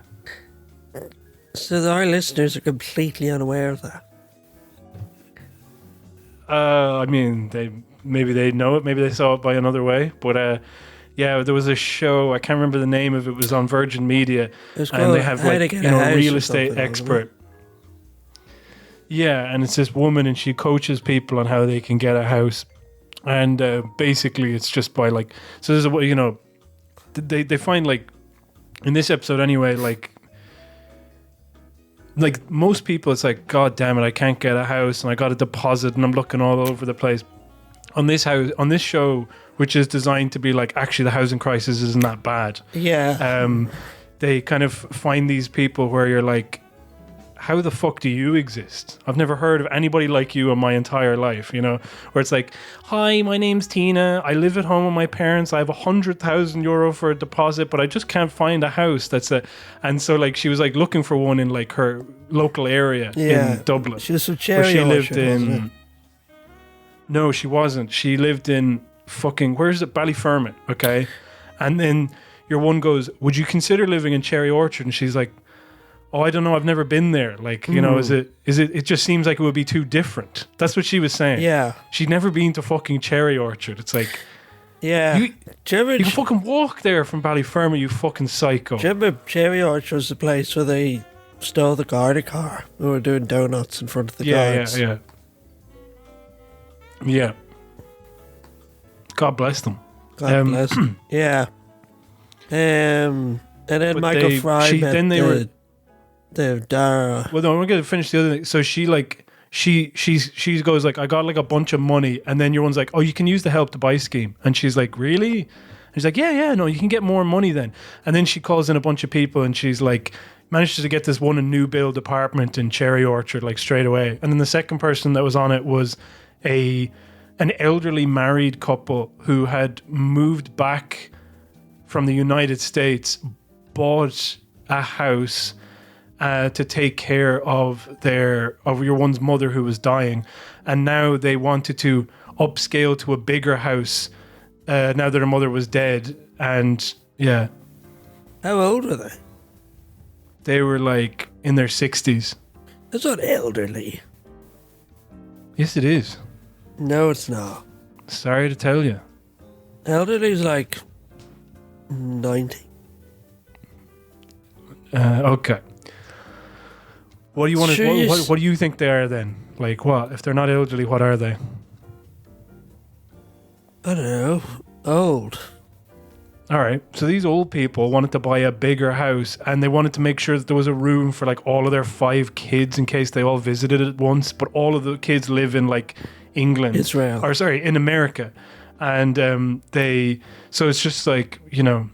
So our listeners are completely unaware of that. I mean, maybe they know it, maybe they saw it by another way, but yeah, there was a show, I can't remember the name of it, was on Virgin Media, and they have like, a real estate expert. Yeah, and it's this woman, and she coaches people on how they can get a house, and basically it's just by like, so there's a, they find like, in this episode anyway, like most people, it's like, God damn it, I can't get a house, and I got a deposit, and I'm looking all over the place. on this show, which is designed to be like, actually the housing crisis isn't that bad. Yeah. They kind of find these people where you're like, how the fuck do you exist? I've never heard of anybody like you in my entire life, you know, where it's like, hi, my name's Tina. I live at home with my parents. I have €100,000 for a deposit, but I just can't find a house and so like she was like looking for one in like her local area in Dublin. She was from Cherry she lived Orchard, in. No, she wasn't. She lived in fucking, where's it? Ballyfermot, okay? And then your one goes, would you consider living in Cherry Orchard? And she's like, oh, I don't know, I've never been there. Like, you know, it just seems like it would be too different. That's what she was saying. Yeah. She'd never been to fucking Cherry Orchard. It's like, yeah. You can fucking walk there from Ballyfermot, you fucking psycho. Do you remember Cherry Orchard was the place where they stole the Garda car? We were doing donuts in front of the guards. Yeah. God bless them. God bless them. Yeah. And then Michael Fry met the Darragh. Well, no, we're going to finish the other thing. So she like, she goes like, I got like a bunch of money. And then your one's like, oh, you can use the help to buy scheme. And she's like, really? And he's like, yeah, no, you can get more money then. And then she calls in a bunch of people and she's like, manages to get this one a new build apartment in Cherry Orchard like straight away. And then the second person that was on it was an elderly married couple who had moved back from the United States, bought a house to take care of your one's mother who was dying, and now they wanted to upscale to a bigger house now that her mother was dead. And yeah, how old were they? They were like in their 60s. That's not elderly. Yes, it is. No, it's not. Sorry to tell you. Elderly's like 90. Okay. What do you want to? What do you think they are then? Like what? If they're not elderly, what are they? I don't know. Old. All right. So these old people wanted to buy a bigger house, and they wanted to make sure that there was a room for like all of their 5 kids in case they all visited at once. But all of the kids live in like England, Israel, or sorry, in America, and so it's just like, you know,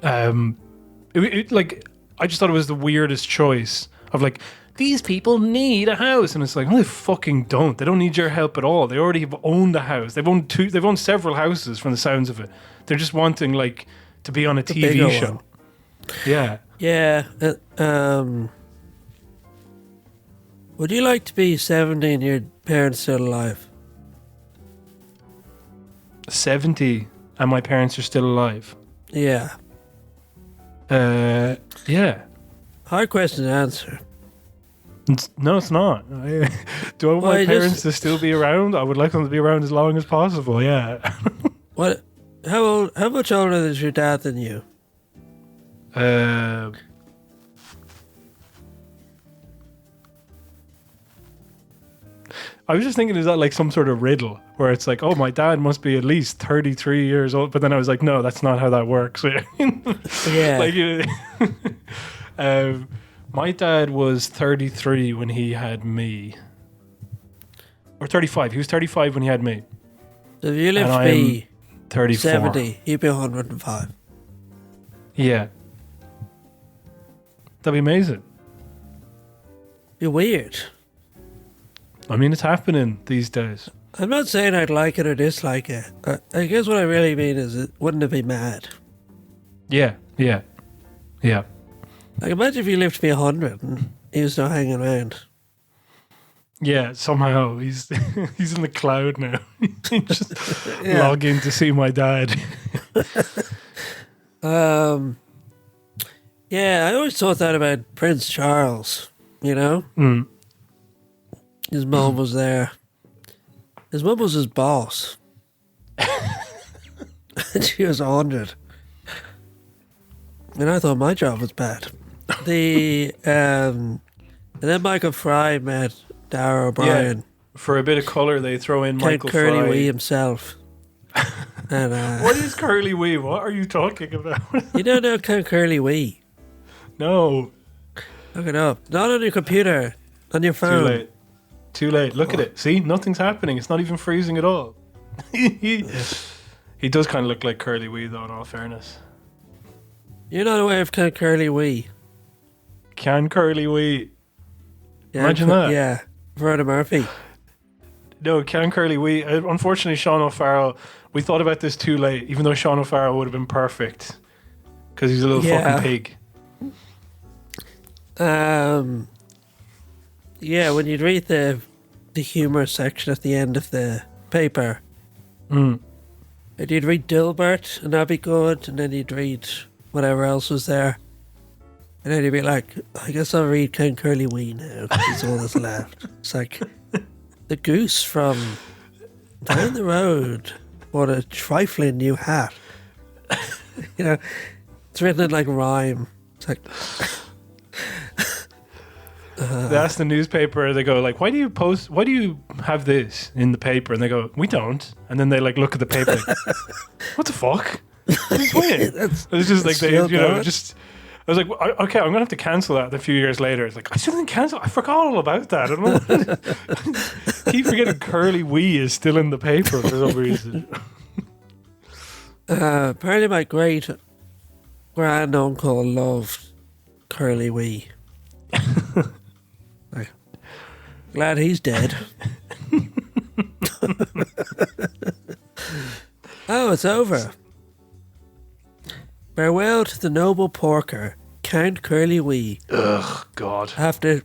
like I just thought it was the weirdest choice of like, these people need a house, and it's like, no, they fucking don't. They don't need your help at all. They already have owned a house. They've owned several houses from the sounds of it. They're just wanting like to be on a TV show. One. Yeah. Yeah. Would you like to be 70 and your parents still alive? 70 and my parents are still alive? Yeah. Yeah. Hard question to answer. No, it's not. Do I want my parents to still be around? I would like them to be around as long as possible, yeah. What? How much older is your dad than you? I was just thinking, is that like some sort of riddle where it's like, oh, my dad must be at least 33 years old, but then I was like, no, that's not how that works. Yeah. Like, my dad was 33 when he had me. Or 35. He was 35 when he had me. So if you lived to be 34. 70, he'd be 105. Yeah. That'd be amazing. You're weird. I mean, it's happening these days. I'm not saying I'd like it or dislike it. I guess what I really mean is, wouldn't it be mad? Yeah. Like, imagine if you lived to be 100 and he was still hanging around. Yeah, somehow he's in the cloud now. Just log in to see my dad. Yeah, I always thought that about Prince Charles, you know? Mm. His mom was there. His mom was his boss. And she was 100. And I thought my job was bad. And then Michael Fry met Darragh O'Brien. Yeah. For a bit of colour, they throw in Michael Fry. Curly Wee himself. And, what is Curly Wee? What are you talking about? You don't know Curly Wee? No. Look it up. Not on your computer. On your phone. Too late. Too late. Look at it. See, nothing's happening. It's not even freezing at all. He does kind of look like Curly Wee, though, in all fairness. You're not aware of Curly Wee. Can Curly Wee? Imagine that. Yeah, Verna Murphy. No, Can Curly Wee. Unfortunately, Seán O'Farrell, we thought about this too late, even though Seán O'Farrell would have been perfect. Because he's a little fucking pig. Yeah, when you'd read the humour section at the end of the paper, and you'd read Dilbert, and that'd be good, and then you'd read whatever else was there. And then you'd be like, I guess I'll read Ken Curly Wee now, because he's all that's left. It's like, the goose from down the road bought a trifling new hat. You know, it's written in like rhyme. It's like... They ask the newspaper, they go like, why do you have this in the paper? And they go, we don't. And then they like look at the paper like, what the fuck? It's just like they, just... I was like, okay, I'm going to have to cancel that a few years later. It's like, I still didn't cancel. I forgot all about that. I keep forgetting Curly Wee is still in the paper for some reason. Apparently my great grand uncle loved Curly Wee. Like, glad he's dead. Oh, it's over. Farewell to the noble porker, Count Curly Wee. Ugh, God. After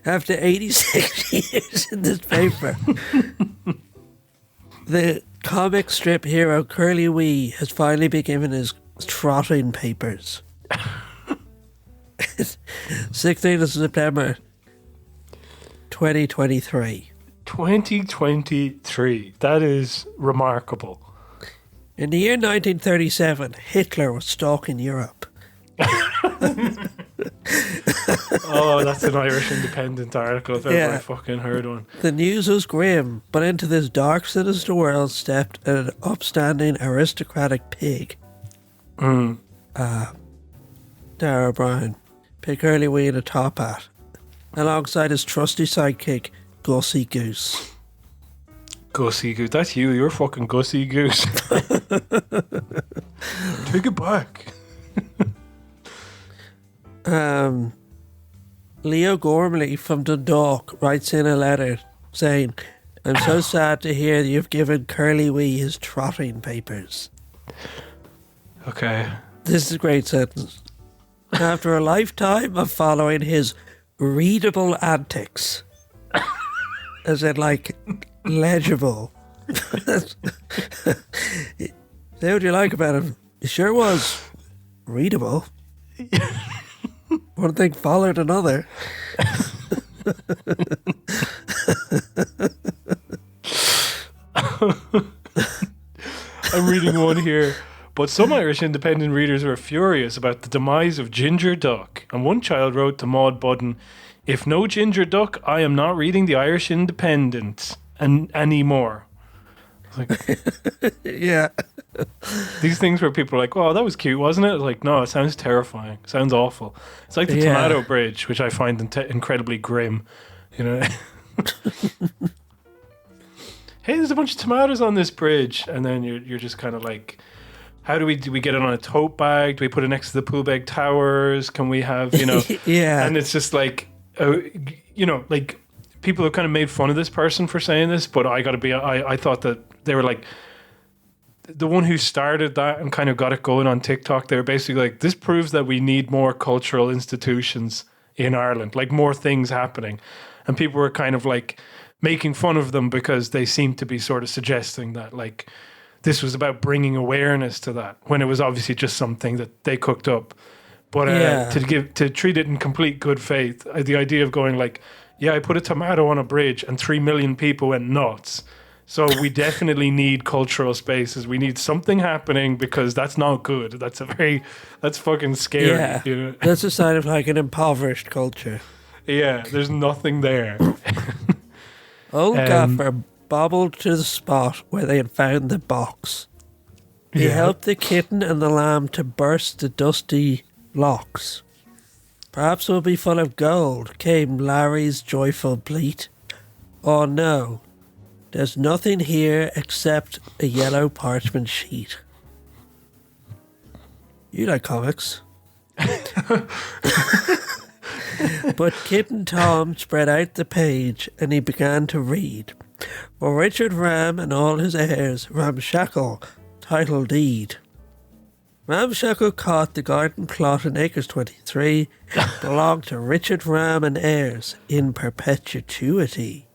86 years in this paper, the comic strip hero Curly Wee has finally been given his trotting papers. 16th of September 2023. 2023. That is remarkable. In the year 1937, Hitler was stalking Europe. Oh, that's an Irish Independent article if ever I fucking heard one. The news was grim, but into this dark, sinister world stepped an upstanding aristocratic pig. Darragh O'Brien. Pig Curly Wee in a top hat, alongside his trusty sidekick, Gussie Goose. Gussie Goose. That's you. You're fucking Gussie Goose. Take it back. Leo Gormley from Dundalk writes in a letter saying, I'm so sad to hear that you've given Curly Wee his trotting papers. Okay. This is a great sentence. After a lifetime of following his readable antics, as in like legible. Say what you like about him. He sure was readable. One thing followed another. I'm reading one here. But some Irish Independent readers were furious about the demise of Ginger Duck. And one child wrote to Maud Budden, if no Ginger Duck, I am not reading the Irish Independent anymore. Like, yeah. These things where people are like, oh, that was cute, wasn't it? Like, no, it sounds terrifying. It sounds awful. It's like the Tomato Bridge, which I find incredibly grim. You know? Hey, there's a bunch of tomatoes on this bridge. And then you're just kind of like... do we get it on a tote bag? Do we put it next to the Poolbeg Towers? Can we have, Yeah. And it's just like, like people have kind of made fun of this person for saying this, but I thought that they were like, the one who started that and kind of got it going on TikTok, they were basically like, this proves that we need more cultural institutions in Ireland, like more things happening. And people were kind of like making fun of them because they seemed to be sort of suggesting that like, this was about bringing awareness to that when it was obviously just something that they cooked up. But to treat it in complete good faith, the idea of going like, I put a tomato on a bridge and 3 million people went nuts. So we definitely need cultural spaces. We need something happening because that's not good. That's fucking scary. Yeah, that's a sign of like an impoverished culture. Yeah, there's nothing there. Old Gaffer bobbled to the spot where they had found the box. He helped the kitten and the lamb to burst the dusty locks. Perhaps it will be full of gold, came Larry's joyful bleat. Oh no, there's nothing here except a yellow parchment sheet. You like comics. But Kitten Tom spread out the page and he began to read. For Richard Ram and all his heirs, Ramshackle, title deed. Ramshackle caught the garden plot in Acres 23 belonged to Richard Ram and heirs in perpetuity.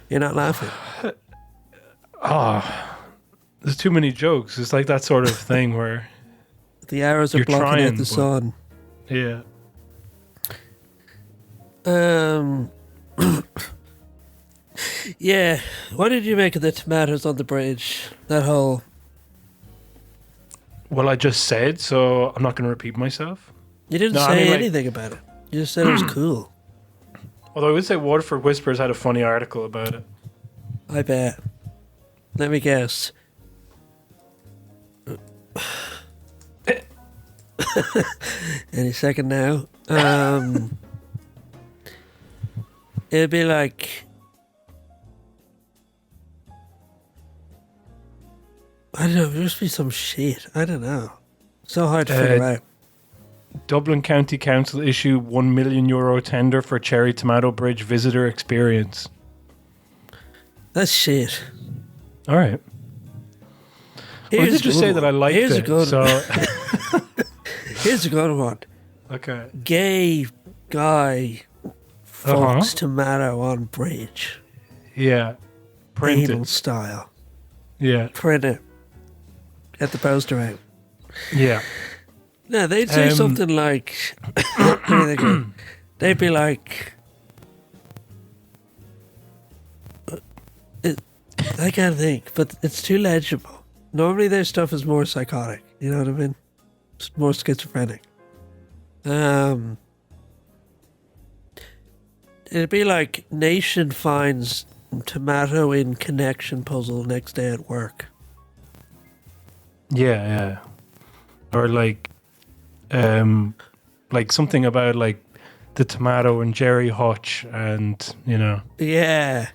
You're not laughing. There's too many jokes. It's like that sort of thing where the arrows are blocking out the sun. Yeah. Yeah. What did you make of the tomatoes on the bridge? That whole... Well, I just said, so I'm not going to repeat myself. You didn't say anything about it. You just said it was cool. Although I would say Waterford Whispers had a funny article about it. I bet. Let me guess. Any second now. It'd be like... I don't know, it must be some shit. I don't know. So hard to figure out. Dublin County Council issue €1 million tender for Cherry Tomato Bridge visitor experience. That's shit. All right. Well, I did just say that I liked Here's it. A good so. Here's a good one. Okay. Gay guy fucks tomato on bridge. Yeah. Print Anal it. style. Yeah. Print it. Get the poster out. Yeah. No, they'd say something like... they'd be like... I can't think, but it's too legible. Normally their stuff is more psychotic. You know what I mean? It's more schizophrenic. It'd be like nation finds tomato in connection puzzle next day at work. Yeah. Or like something about like the tomato and Jerry Hutch and, you know. Yeah.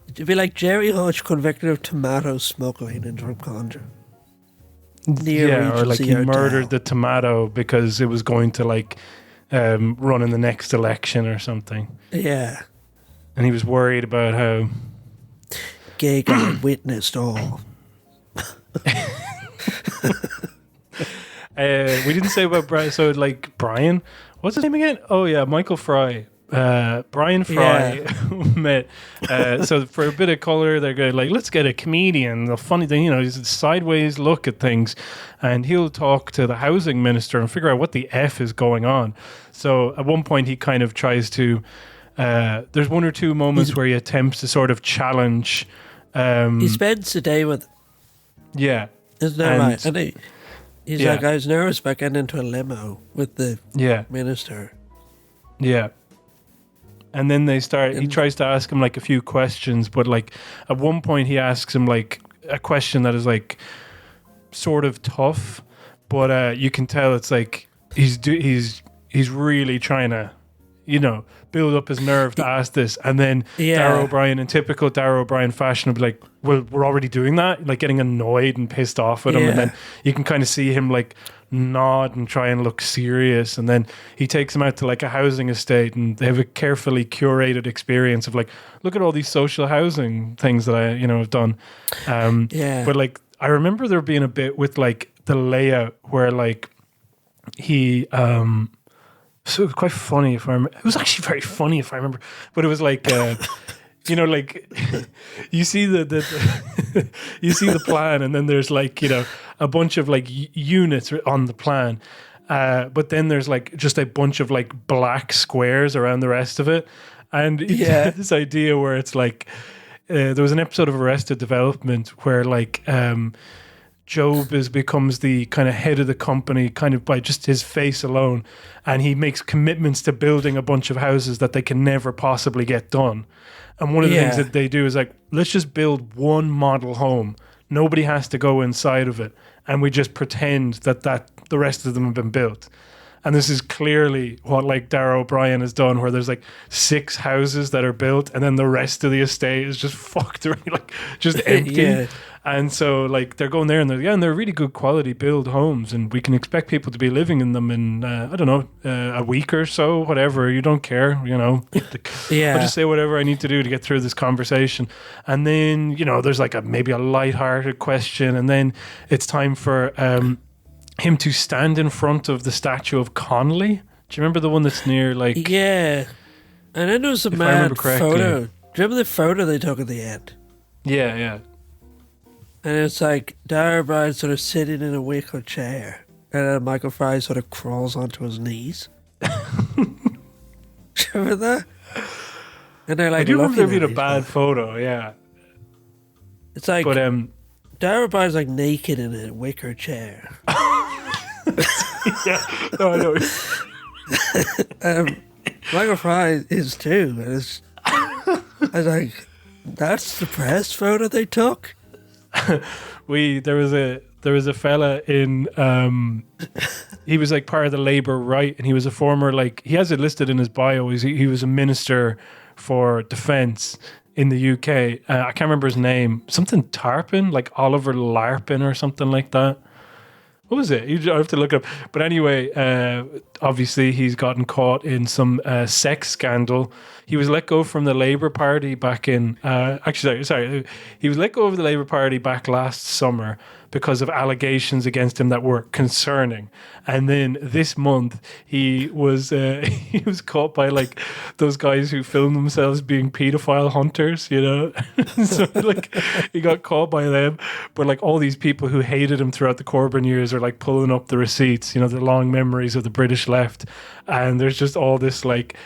It'd be like Jerry Hutch convicted of tomato smuggling in Drumcondra. Or like he murdered the tomato because it was going to like run in the next election or something. Yeah. And he was worried about how gay guy witnessed all. We didn't say about Brian. So like Brian, what's his name again? Oh yeah, Michael Fry. Brian Fry met. So for a bit of color, they're going like, let's get a comedian. The funny thing, you know, he's a sideways look at things, and he'll talk to the housing minister and figure out what the F is going on. So at one point, he kind of tries to. There's one or two moments where he attempts to sort of challenge. He spends the day with. Yeah, isn't that right? And he's like, I was nervous about getting into a limo with the minister. Yeah. And then he tries to ask him like a few questions, but like at one point he asks him like a question that is like sort of tough, but you can tell it's like he's really trying to, you know, build up his nerve to ask this. And then Darragh O'Brien, in typical Darragh O'Brien fashion, will be like, well, we're already doing that, like getting annoyed and pissed off at him. And then you can kind of see him like nod and try and look serious, and then he takes him out to like a housing estate and they have a carefully curated experience of like, look at all these social housing things that I, you know, have done. But like I remember there being a bit with like the layout where like he so it was quite funny if I remember. It was actually very funny if I remember, but it was like you know, like you see the you see the plan, and then there's like, you know, a bunch of like units on the plan, but then there's like just a bunch of like black squares around the rest of it, and he had this idea where it's like there was an episode of Arrested Development where like Job becomes the kind of head of the company kind of by just his face alone, and he makes commitments to building a bunch of houses that they can never possibly get done. And one of the things that they do is like, let's just build one model home. Nobody has to go inside of it. and we just pretend that the rest of them have been built. And this is clearly what like Darragh O'Brien has done, where there's like 6 houses that are built, and then the rest of the estate is just fucked, like just empty. Yeah. And so like they're going there, and they're really good quality build homes, and we can expect people to be living in them in I don't know, a week or so, whatever. You don't care, you know. Yeah. I'll just say whatever I need to do to get through this conversation. And then, you know, there's like maybe a lighthearted question, and then it's time for him to stand in front of the statue of Connolly. Do you remember the one that's near like... Yeah. And then there was a mad photo. Do you remember the photo they took at the end? Yeah, yeah. And it's like Darragh O'Brien sort of sitting in a wicker chair, and then Michael Fry sort of crawls onto his knees. Do you remember that? And they're like, I do remember there being a looking bad photo, yeah. It's like, But Darragh O'Brien's like naked in a wicker chair. yeah, no, I know. Michael Fry is too. And I was like, that's the press photo they took. There was a fella in he was like part of the Labour right, and he was a former, like, he has it listed in his bio, he was a minister for defence in the UK. I can't remember his name, something Tarpin, like Oliver Larpin or something like that. What was it? I have to look it up. But anyway, obviously he's gotten caught in some sex scandal. He was let go from the Labour Party back in... sorry. He was let go of the Labour Party back last summer because of allegations against him that were concerning. And then this month, he was he was caught by like those guys who film themselves being pedophile hunters, you know? So like he got caught by them. But like all these people who hated him throughout the Corbyn years are like pulling up the receipts, you know, the long memories of the British left. And there's just all this like...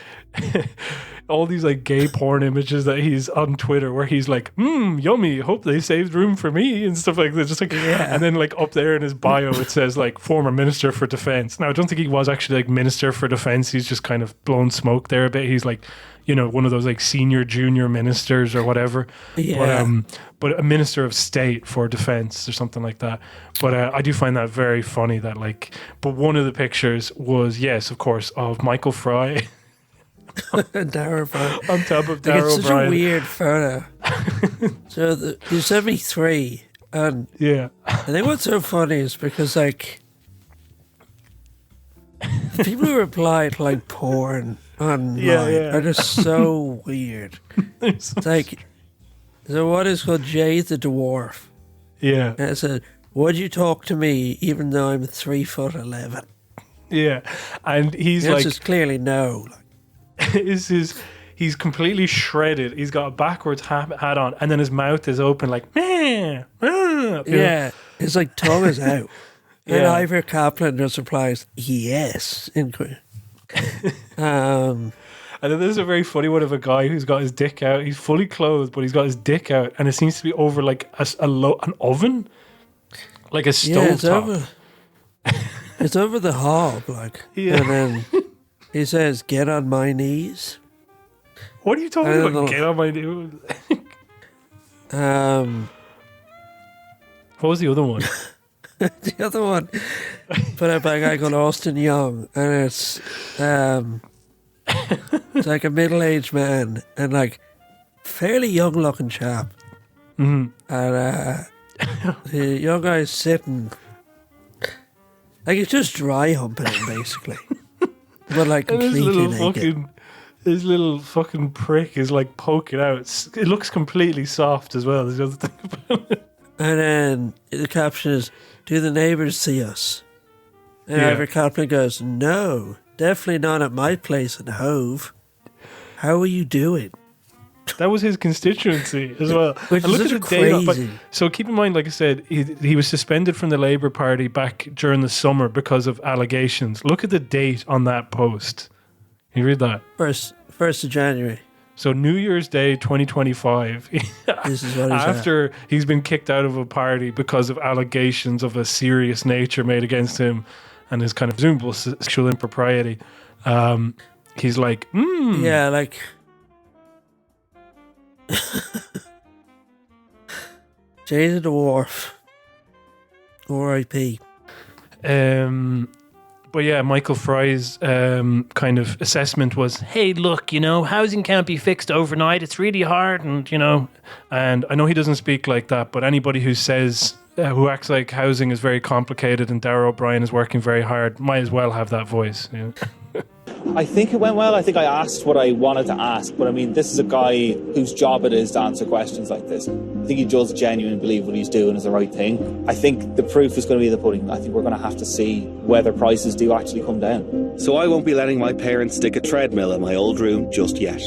all these like gay porn images that he's on Twitter where he's like, yummy, hope they saved room for me and stuff like that. Just like, yeah. And then like up there in his bio it says like former Minister for Defence. Now I don't think he was actually like Minister for Defence. He's just kind of blown smoke there a bit. He's like, you know, one of those like senior junior ministers or whatever. Yeah. But a Minister of State for Defence or something like that. But I do find that very funny that like, but one of the pictures was, yes, of course, of Michael Fry. Darragh O'Brien. On top of Darragh like, it's O'Brien. such a weird photo. So you sent me 3, and yeah, I think what's so funny is because like people who reply to like porn online are just so weird. It's like, so what is called Jay the Dwarf? Yeah, and it said, "Would you talk to me even though I'm 3'11"? Yeah, and he's like, just clearly no. Like, he's completely shredded. He's got a backwards hat on, and then his mouth is open like meh. Yeah, his like tongue is out. And Ivor Kaplan just replies, "Yes." And then there's a very funny one of a guy who's got his dick out. He's fully clothed, but he's got his dick out, and it seems to be over like an oven, like a stove top. It's over the hob, like. Yeah. And then he says, "Get on my knees." What are you talking about? Get on my knees. What was the other one? The other one, put out by a guy called Austin Young, and it's like a middle-aged man and like fairly young-looking chap, and the young guy's sitting like he's just dry humping him basically, but like completely naked. His little fucking prick is like poking out. It looks completely soft as well. There's the other thing about it. And then the caption is, "Do the neighbours see us?" And Ivor Kaplan goes, "No, definitely not at my place in Hove. How are you doing?" That was his constituency as well. Which and is look such at the date. crazy. So keep in mind, like I said, he was suspended from the Labour Party back during the summer because of allegations. Look at the date on that post. Can you read that? 1st of January. So New Year's Day 2025, This is what after he's been kicked out of a party because of allegations of a serious nature made against him and his kind of presumable sexual impropriety, he's like, Yeah, like... Jay the Dwarf R.I.P. But yeah, Michael Fry's kind of assessment was, hey, look, housing can't be fixed overnight. It's really hard. And I know he doesn't speak like that, but anybody who says, who acts like housing is very complicated and Darragh O'Brien is working very hard, might as well have that voice. I think it went well. I think I asked what I wanted to ask, but I mean, this is a guy whose job it is to answer questions like this. I think he does genuinely believe what he's doing is the right thing. I think the proof is going to be the pudding. I think we're going to have to see whether prices do actually come down. So I won't be letting my parents stick a treadmill in my old room just yet.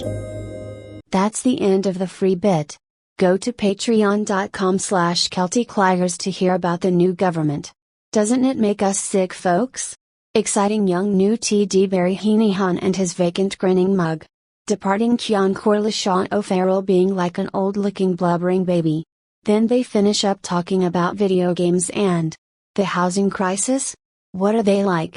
That's the end of the free bit. Go to patreon.com/CelticLigers to hear about the new government. Doesn't it make us sick, folks? Exciting young new TD Barry Heneghan and his vacant grinning mug. Departing Ceann Seán O'Farrell being like an old-looking blubbering baby. Then they finish up talking about video games and the housing crisis? What are they like?